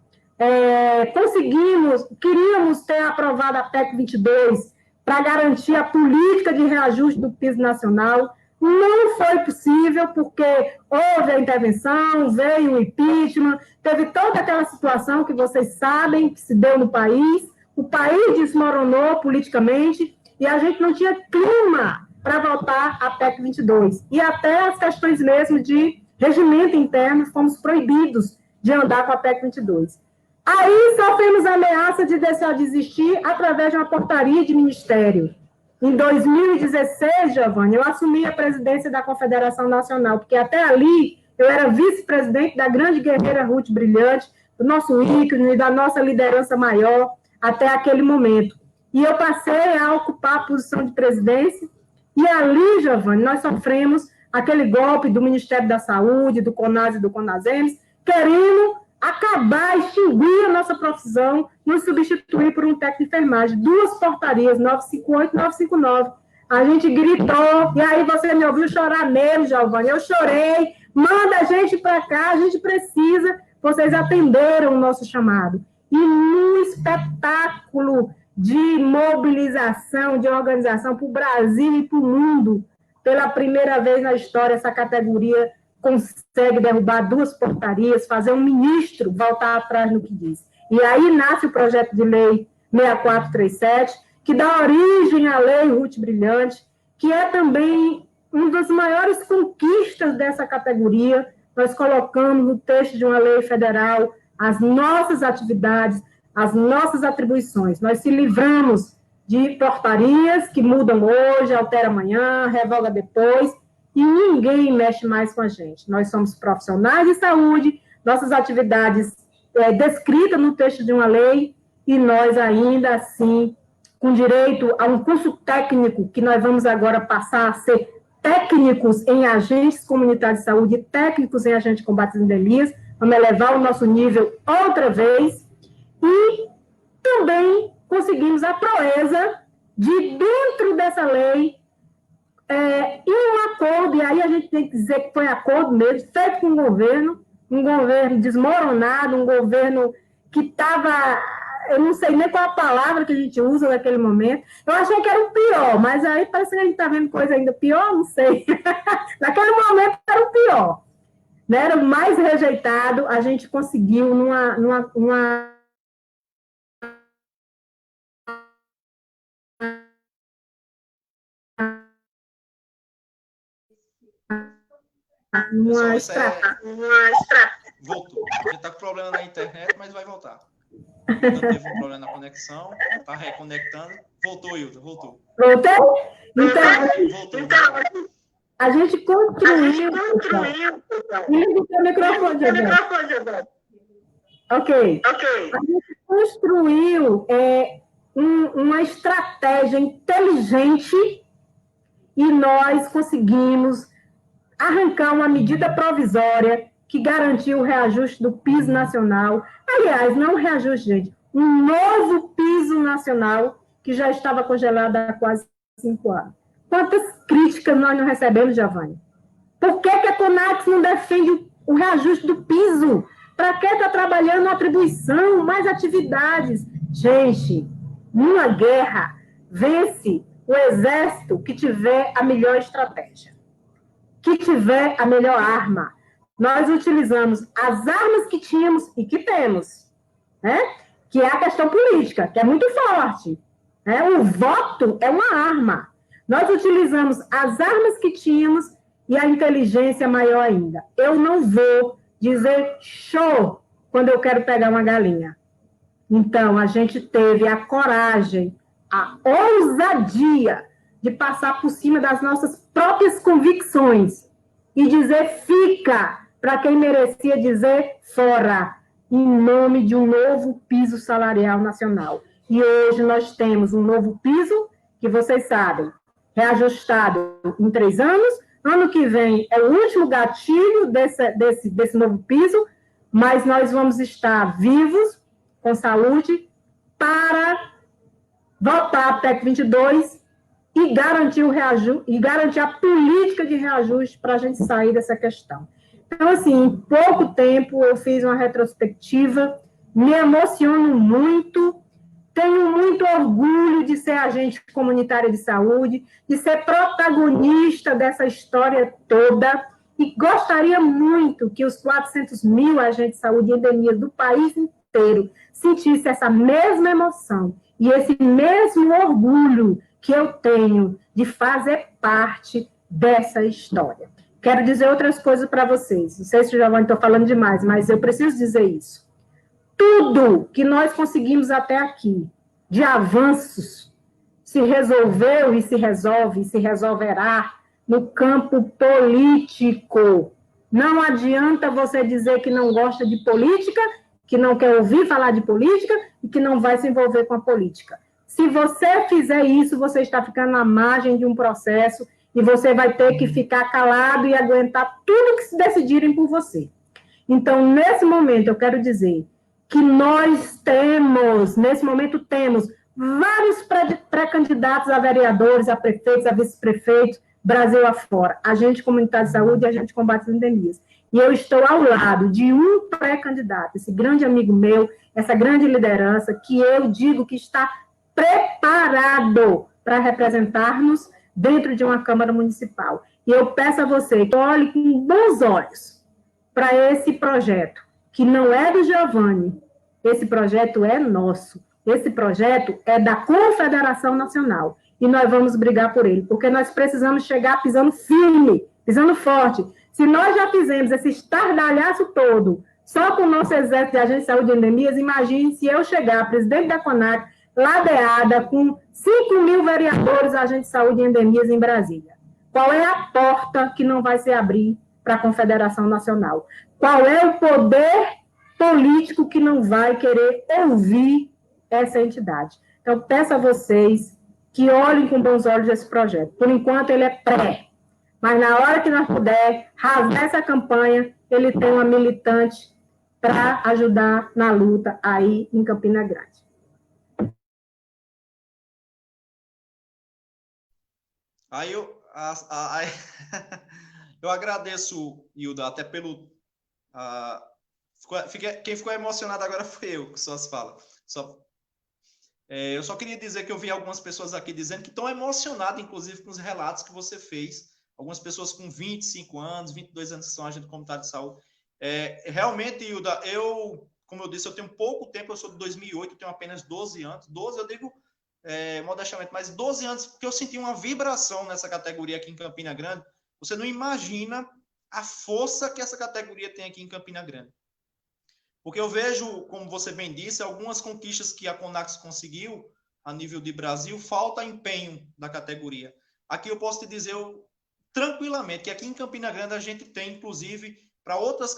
queríamos ter aprovado a PEC 22 para garantir a política de reajuste do piso nacional. Não foi possível, porque houve a intervenção, veio o impeachment, teve toda aquela situação que vocês sabem que se deu no país, o país desmoronou politicamente e a gente não tinha clima para votar a PEC 22. E até as questões mesmo de regimento interno, fomos proibidos de andar com a PEC 22. Aí sofremos a ameaça de deixar de existir através de uma portaria de ministério. Em 2016, Giovanni, eu assumi a presidência da Confederação Nacional, porque até ali eu era vice-presidente da grande guerreira Ruth Brilhante, do nosso ícone, da nossa liderança maior, até aquele momento. E eu passei a ocupar a posição de presidência, e ali, Giovanni, nós sofremos aquele golpe do Ministério da Saúde, do CONAS e do CONASEMES, querendo acabar, extinguir a nossa profissão, nos substituir por um técnico de enfermagem. 2 portarias, 958 e 959. A gente gritou, e aí você me ouviu chorar mesmo, Giovanni. Eu chorei, manda a gente para cá, a gente precisa. Vocês atenderam o nosso chamado. E num espetáculo de mobilização, de organização para o Brasil e para o mundo, pela primeira vez na história, essa categoria consegue derrubar 2 portarias, fazer um ministro voltar atrás no que diz. E aí nasce o projeto de lei 6437, que dá origem à lei Ruth Brilhante, que é também uma das maiores conquistas dessa categoria. Nós colocamos no texto de uma lei federal as nossas atividades, as nossas atribuições. Nós se livramos de portarias que mudam hoje, altera amanhã, revoga depois, e ninguém mexe mais com a gente. Nós somos profissionais de saúde, nossas atividades descritas no texto de uma lei, e nós ainda assim, com direito a um curso técnico, que nós vamos agora passar a ser técnicos em agentes comunitários de saúde, técnicos em agentes de combate às endemias, vamos elevar o nosso nível outra vez, e também conseguimos a proeza de, dentro dessa lei, em um acordo, e aí a gente tem que dizer que foi acordo mesmo, feito com um governo desmoronado, um governo que estava, eu não sei nem qual a palavra que a gente usa naquele momento, eu achei que era o pior, mas aí parece que a gente está vendo coisa ainda pior, não sei. Naquele momento era o pior, né? Era o mais rejeitado, a gente conseguiu numa Voltou. A gente está com problema na internet, mas vai voltar. Então, teve um problema na conexão, está reconectando. Voltou, Hilda, voltou. Voltou? Voltou. A gente construiu. Liga o seu microfone, José. Ok. A gente construiu uma estratégia inteligente e nós conseguimos arrancar uma medida provisória que garantiu o reajuste do piso nacional. Aliás, não um reajuste, gente, um novo piso nacional que já estava congelado há quase 5 anos. Quantas críticas nós não recebemos, Giovanni? Por que a CONAX não defende o reajuste do piso? Para que está trabalhando atribuição, mais atividades? Gente, numa guerra, vence o exército que tiver a melhor estratégia, que tiver a melhor arma. Nós utilizamos as armas que tínhamos e que temos, né? que é a questão política, que é muito forte. Né? O voto é uma arma. Nós utilizamos as armas que tínhamos e a inteligência maior ainda. Eu não vou dizer show quando eu quero pegar uma galinha. Então, a gente teve a coragem, a ousadia de passar por cima das nossas próprias convicções e dizer fica, para quem merecia dizer fora, em nome de um novo piso salarial nacional. E hoje nós temos um novo piso, que vocês sabem, reajustado em 3 anos. Ano que vem é o último gatilho desse novo piso, mas nós vamos estar vivos, com saúde, para votar a PEC 22 e garantir o reajuste, e garantir a política de reajuste para a gente sair dessa questão. Então, assim, em pouco tempo eu fiz uma retrospectiva, me emociono muito, tenho muito orgulho de ser agente comunitária de saúde, de ser protagonista dessa história toda, e gostaria muito que os 400 mil agentes de saúde e endemias do país inteiro sentissem essa mesma emoção e esse mesmo orgulho que eu tenho de fazer parte dessa história. Quero dizer outras coisas para vocês. Não sei se eu já estou falando demais, mas eu preciso dizer isso. Tudo que nós conseguimos até aqui, de avanços, se resolveu e se resolve, e se resolverá no campo político. Não adianta você dizer que não gosta de política, que não quer ouvir falar de política e que não vai se envolver com a política. Se você fizer isso, você está ficando à margem de um processo e você vai ter que ficar calado e aguentar tudo que se decidirem por você. Então, nesse momento, eu quero dizer que nós temos, nesse momento temos, vários pré-candidatos a vereadores, a prefeitos, a vice-prefeitos, Brasil afora, agente comunitário de saúde e agente de combate às endemias. E eu estou ao lado de um pré-candidato, esse grande amigo meu, essa grande liderança, que eu digo que está preparado para representar-nos dentro de uma Câmara Municipal. E eu peço a você que olhe com bons olhos para esse projeto, que não é do Giovanni, esse projeto é nosso, esse projeto é da Confederação Nacional, e nós vamos brigar por ele, porque nós precisamos chegar pisando firme, pisando forte. Se nós já fizemos esse estardalhaço todo, só com o nosso exército de agentes de saúde e endemias, imagine se eu chegar, presidente da CONAC, ladeada com 5 mil vereadores agentes de saúde e endemias em Brasília. Qual é a porta que não vai se abrir para a Confederação Nacional? Qual é o poder político que não vai querer ouvir essa entidade? Então, peço a vocês que olhem com bons olhos esse projeto. Por enquanto, ele é pré, mas na hora que nós puder rasgar essa campanha, ele tem uma militante para ajudar na luta aí em Campina Grande. Aí eu agradeço, Hilda, até pelo... quem ficou emocionado agora foi eu, com suas falas. Eu só queria dizer que eu vi algumas pessoas aqui dizendo que estão emocionadas, inclusive, com os relatos que você fez. Algumas pessoas com 25 anos, 22 anos que são agentes comunitários de saúde. Realmente, Hilda, como eu disse, eu tenho pouco tempo, eu sou de 2008, eu tenho apenas 12 anos. 12, eu digo modestamente, mas 12 anos, porque eu senti uma vibração nessa categoria aqui em Campina Grande. Você não imagina a força que essa categoria tem aqui em Campina Grande. Porque eu vejo, como você bem disse, algumas conquistas que a CONAX conseguiu a nível de Brasil, falta empenho da categoria. Aqui eu posso te dizer tranquilamente que aqui em Campina Grande a gente tem, inclusive, para outras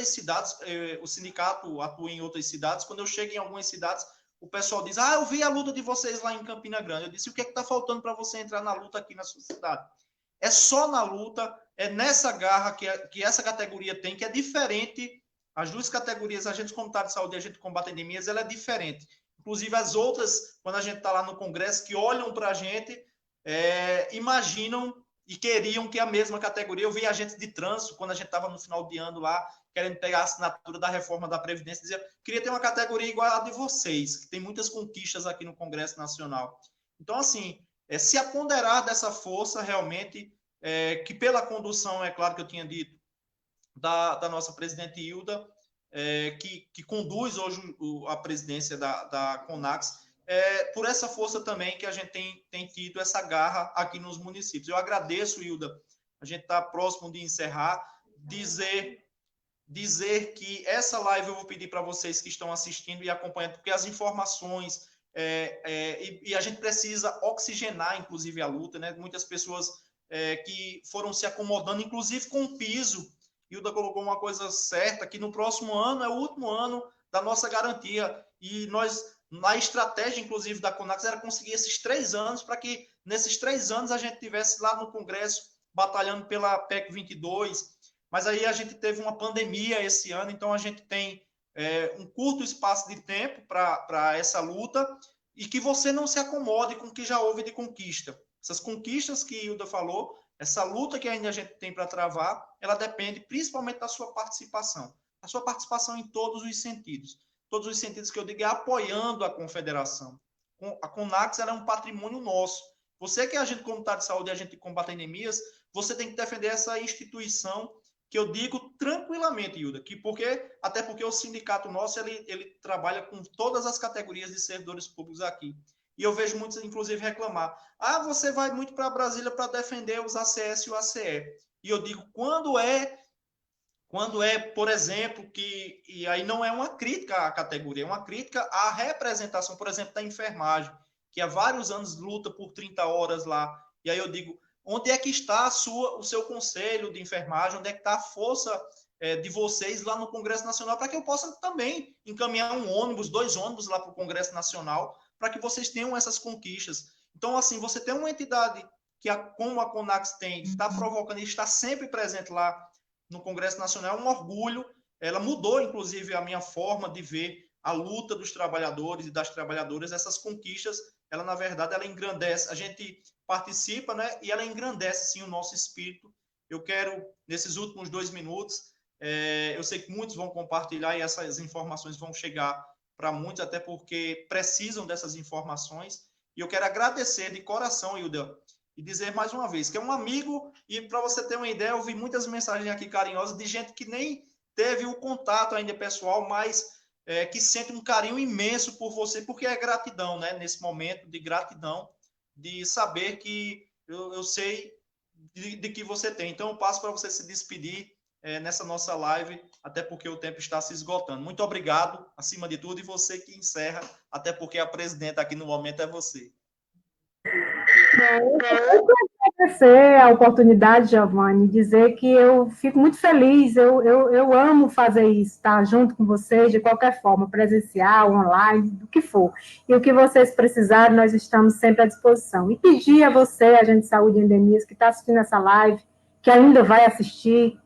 cidades, o sindicato atua em outras cidades. Quando eu chego em algumas cidades, o pessoal diz, eu vi a luta de vocês lá em Campina Grande. Eu disse, o que é que está faltando para você entrar na luta aqui na sua cidade? É só na luta, é nessa garra que essa categoria tem, que é diferente. As duas categorias, agentes comunitários de saúde e agente de combate a endemias, ela é diferente. Inclusive, as outras, quando a gente está lá no Congresso, que olham para a gente, imaginam e queriam que a mesma categoria... Eu vi agentes de trânsito, quando a gente estava no final de ano lá, querendo pegar a assinatura da reforma da Previdência, dizia, queria ter uma categoria igual a de vocês, que tem muitas conquistas aqui no Congresso Nacional. Então, assim, se aponderar dessa força, realmente, que pela condução, é claro que eu tinha dito, da nossa presidente Hilda, que conduz hoje a presidência da CONAX, por essa força também que a gente tem tido essa garra aqui nos municípios. Eu agradeço, Hilda, a gente está próximo de encerrar, dizer que essa live eu vou pedir para vocês que estão assistindo e acompanhando, porque as informações, e a gente precisa oxigenar, inclusive, a luta, né? Muitas pessoas que foram se acomodando, inclusive com o piso. Hilda colocou uma coisa certa, que no próximo ano é o último ano da nossa garantia, e nós, na estratégia, inclusive, da CONAX, era conseguir esses 3 anos, para que nesses 3 anos a gente estivesse lá no Congresso batalhando pela PEC 22, mas aí a gente teve uma pandemia esse ano, então a gente tem um curto espaço de tempo para essa luta, e que você não se acomode com o que já houve de conquista. Essas conquistas que Hilda falou, essa luta que ainda a gente tem para travar, ela depende principalmente da sua participação. A sua participação em todos os sentidos. Todos os sentidos que eu digo é apoiando a confederação. A CONAX era um patrimônio nosso. Você que é agente comunitário de saúde e agente de combate a endemias, você tem que defender essa instituição, que eu digo tranquilamente, Hilda, até porque o sindicato nosso, ele trabalha com todas as categorias de servidores públicos aqui. E eu vejo muitos, inclusive, reclamar. Você vai muito para Brasília para defender os ACS e o ACE. E eu digo, quando é, por exemplo, e aí não é uma crítica à categoria, é uma crítica à representação, por exemplo, da enfermagem, que há vários anos luta por 30 horas lá. E aí eu digo, onde é que está o seu conselho de enfermagem? Onde é que está a força de vocês lá no Congresso Nacional, para que eu possa também encaminhar 2 ônibus lá para o Congresso Nacional, para que vocês tenham essas conquistas. Então, assim, você tem uma entidade como a CONAX tem, está provocando e está sempre presente lá no Congresso Nacional, é um orgulho. Ela mudou, inclusive, a minha forma de ver a luta dos trabalhadores e das trabalhadoras. Essas conquistas, ela, na verdade, ela engrandece. A gente participa, né? E ela engrandece, sim, o nosso espírito. Eu quero, nesses últimos 2 minutos, eu sei que muitos vão compartilhar e essas informações vão chegar para muitos, até porque precisam dessas informações. E eu quero agradecer de coração, Hilda, e dizer mais uma vez que é um amigo, e para você ter uma ideia, eu vi muitas mensagens aqui carinhosas de gente que nem teve o contato ainda pessoal, mas que sente um carinho imenso por você, porque é gratidão, né? Nesse momento de gratidão, de saber que eu sei de que você tem. Então, eu passo para você se despedir nessa nossa live, até porque o tempo está se esgotando. Muito obrigado, acima de tudo, e você que encerra, até porque a presidenta aqui no momento é você. Eu quero agradecer a oportunidade, Giovanni, dizer que eu fico muito feliz, eu amo fazer isso, estar junto com vocês, de qualquer forma, presencial, online, do que for. E o que vocês precisarem, nós estamos sempre à disposição. E pedir a você, agente de saúde e endemias, que está assistindo essa live, que ainda vai assistir,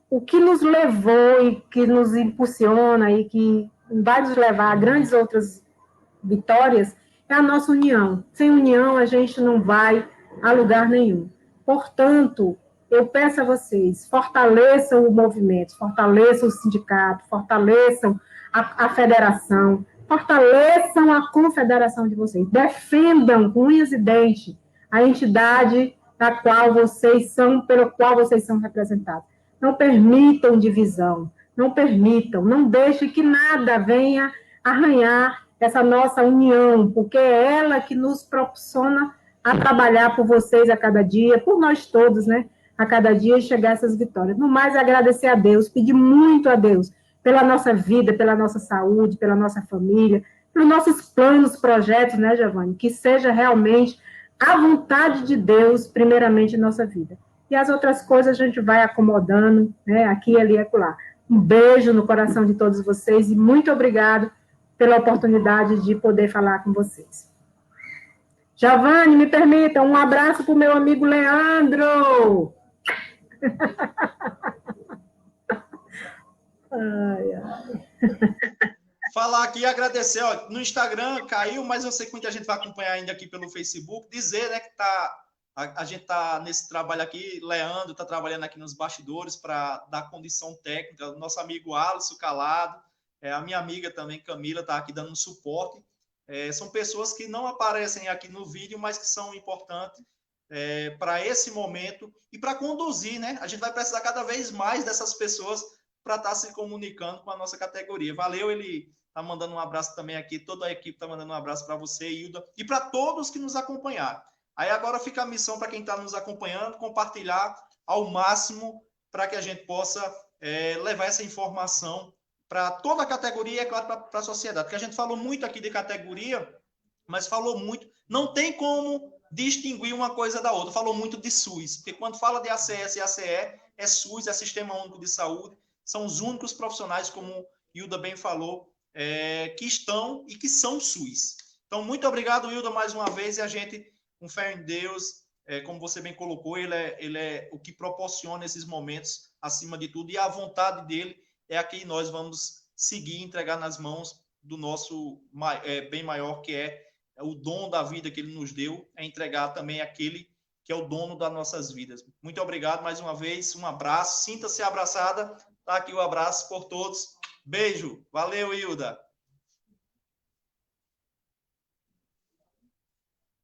o que nos levou e que nos impulsiona e que vai nos levar a grandes outras vitórias é a nossa união. Sem união, a gente não vai a lugar nenhum. Portanto, eu peço a vocês, fortaleçam o movimento, fortaleçam o sindicato, fortaleçam a federação, fortaleçam a confederação de vocês, defendam com unhas e dentes a entidade da qual vocês são, pelo qual vocês são representados. Não permitam divisão, não permitam, não deixem que nada venha arranhar essa nossa união, porque é ela que nos proporciona a trabalhar por vocês a cada dia, por nós todos, né? A cada dia chegar a essas vitórias. No mais, agradecer a Deus, pedir muito a Deus pela nossa vida, pela nossa saúde, pela nossa família, pelos nossos planos, projetos, né, Giovanni? Que seja realmente a vontade de Deus, primeiramente, em nossa vida. E as outras coisas a gente vai acomodando, né? Aqui, ali e acolá. Um beijo no coração de todos vocês e muito obrigado pela oportunidade de poder falar com vocês. Giovanni, me permita um abraço para o meu amigo Leandro. Ai, ai. Falar aqui e agradecer, ó, no Instagram caiu, mas eu sei que muita gente vai acompanhar ainda aqui pelo Facebook, dizer, né, que a gente está nesse trabalho aqui, Leandro está trabalhando aqui nos bastidores para dar condição técnica, o nosso amigo Alisson Calado, a minha amiga também, Camila, está aqui dando um suporte. São pessoas que não aparecem aqui no vídeo, mas que são importantes para esse momento e para conduzir, né? A gente vai precisar cada vez mais dessas pessoas para estar se comunicando com a nossa categoria. Valeu, ele está mandando um abraço também aqui, toda a equipe está mandando um abraço para você, Hilda, e para todos que nos acompanharam. Aí agora fica a missão para quem está nos acompanhando, compartilhar ao máximo para que a gente possa levar essa informação para toda a categoria e, é claro, para a sociedade. Porque a gente falou muito aqui de categoria, mas falou muito... Não tem como distinguir uma coisa da outra. Falou muito de SUS, porque quando fala de ACS e ACE, é SUS, é Sistema Único de Saúde, são os únicos profissionais, como Hilda bem falou, que estão e que são SUS. Então, muito obrigado, Hilda, mais uma vez, e a gente, com fé em Deus, como você bem colocou, ele é o que proporciona esses momentos, acima de tudo, e a vontade dele é a que nós vamos seguir, entregar nas mãos do nosso bem maior, que é o dom da vida que ele nos deu, é entregar também aquele que é o dono das nossas vidas. Muito obrigado mais uma vez, um abraço, sinta-se abraçada, tá aqui o abraço por todos, beijo, valeu, Hilda.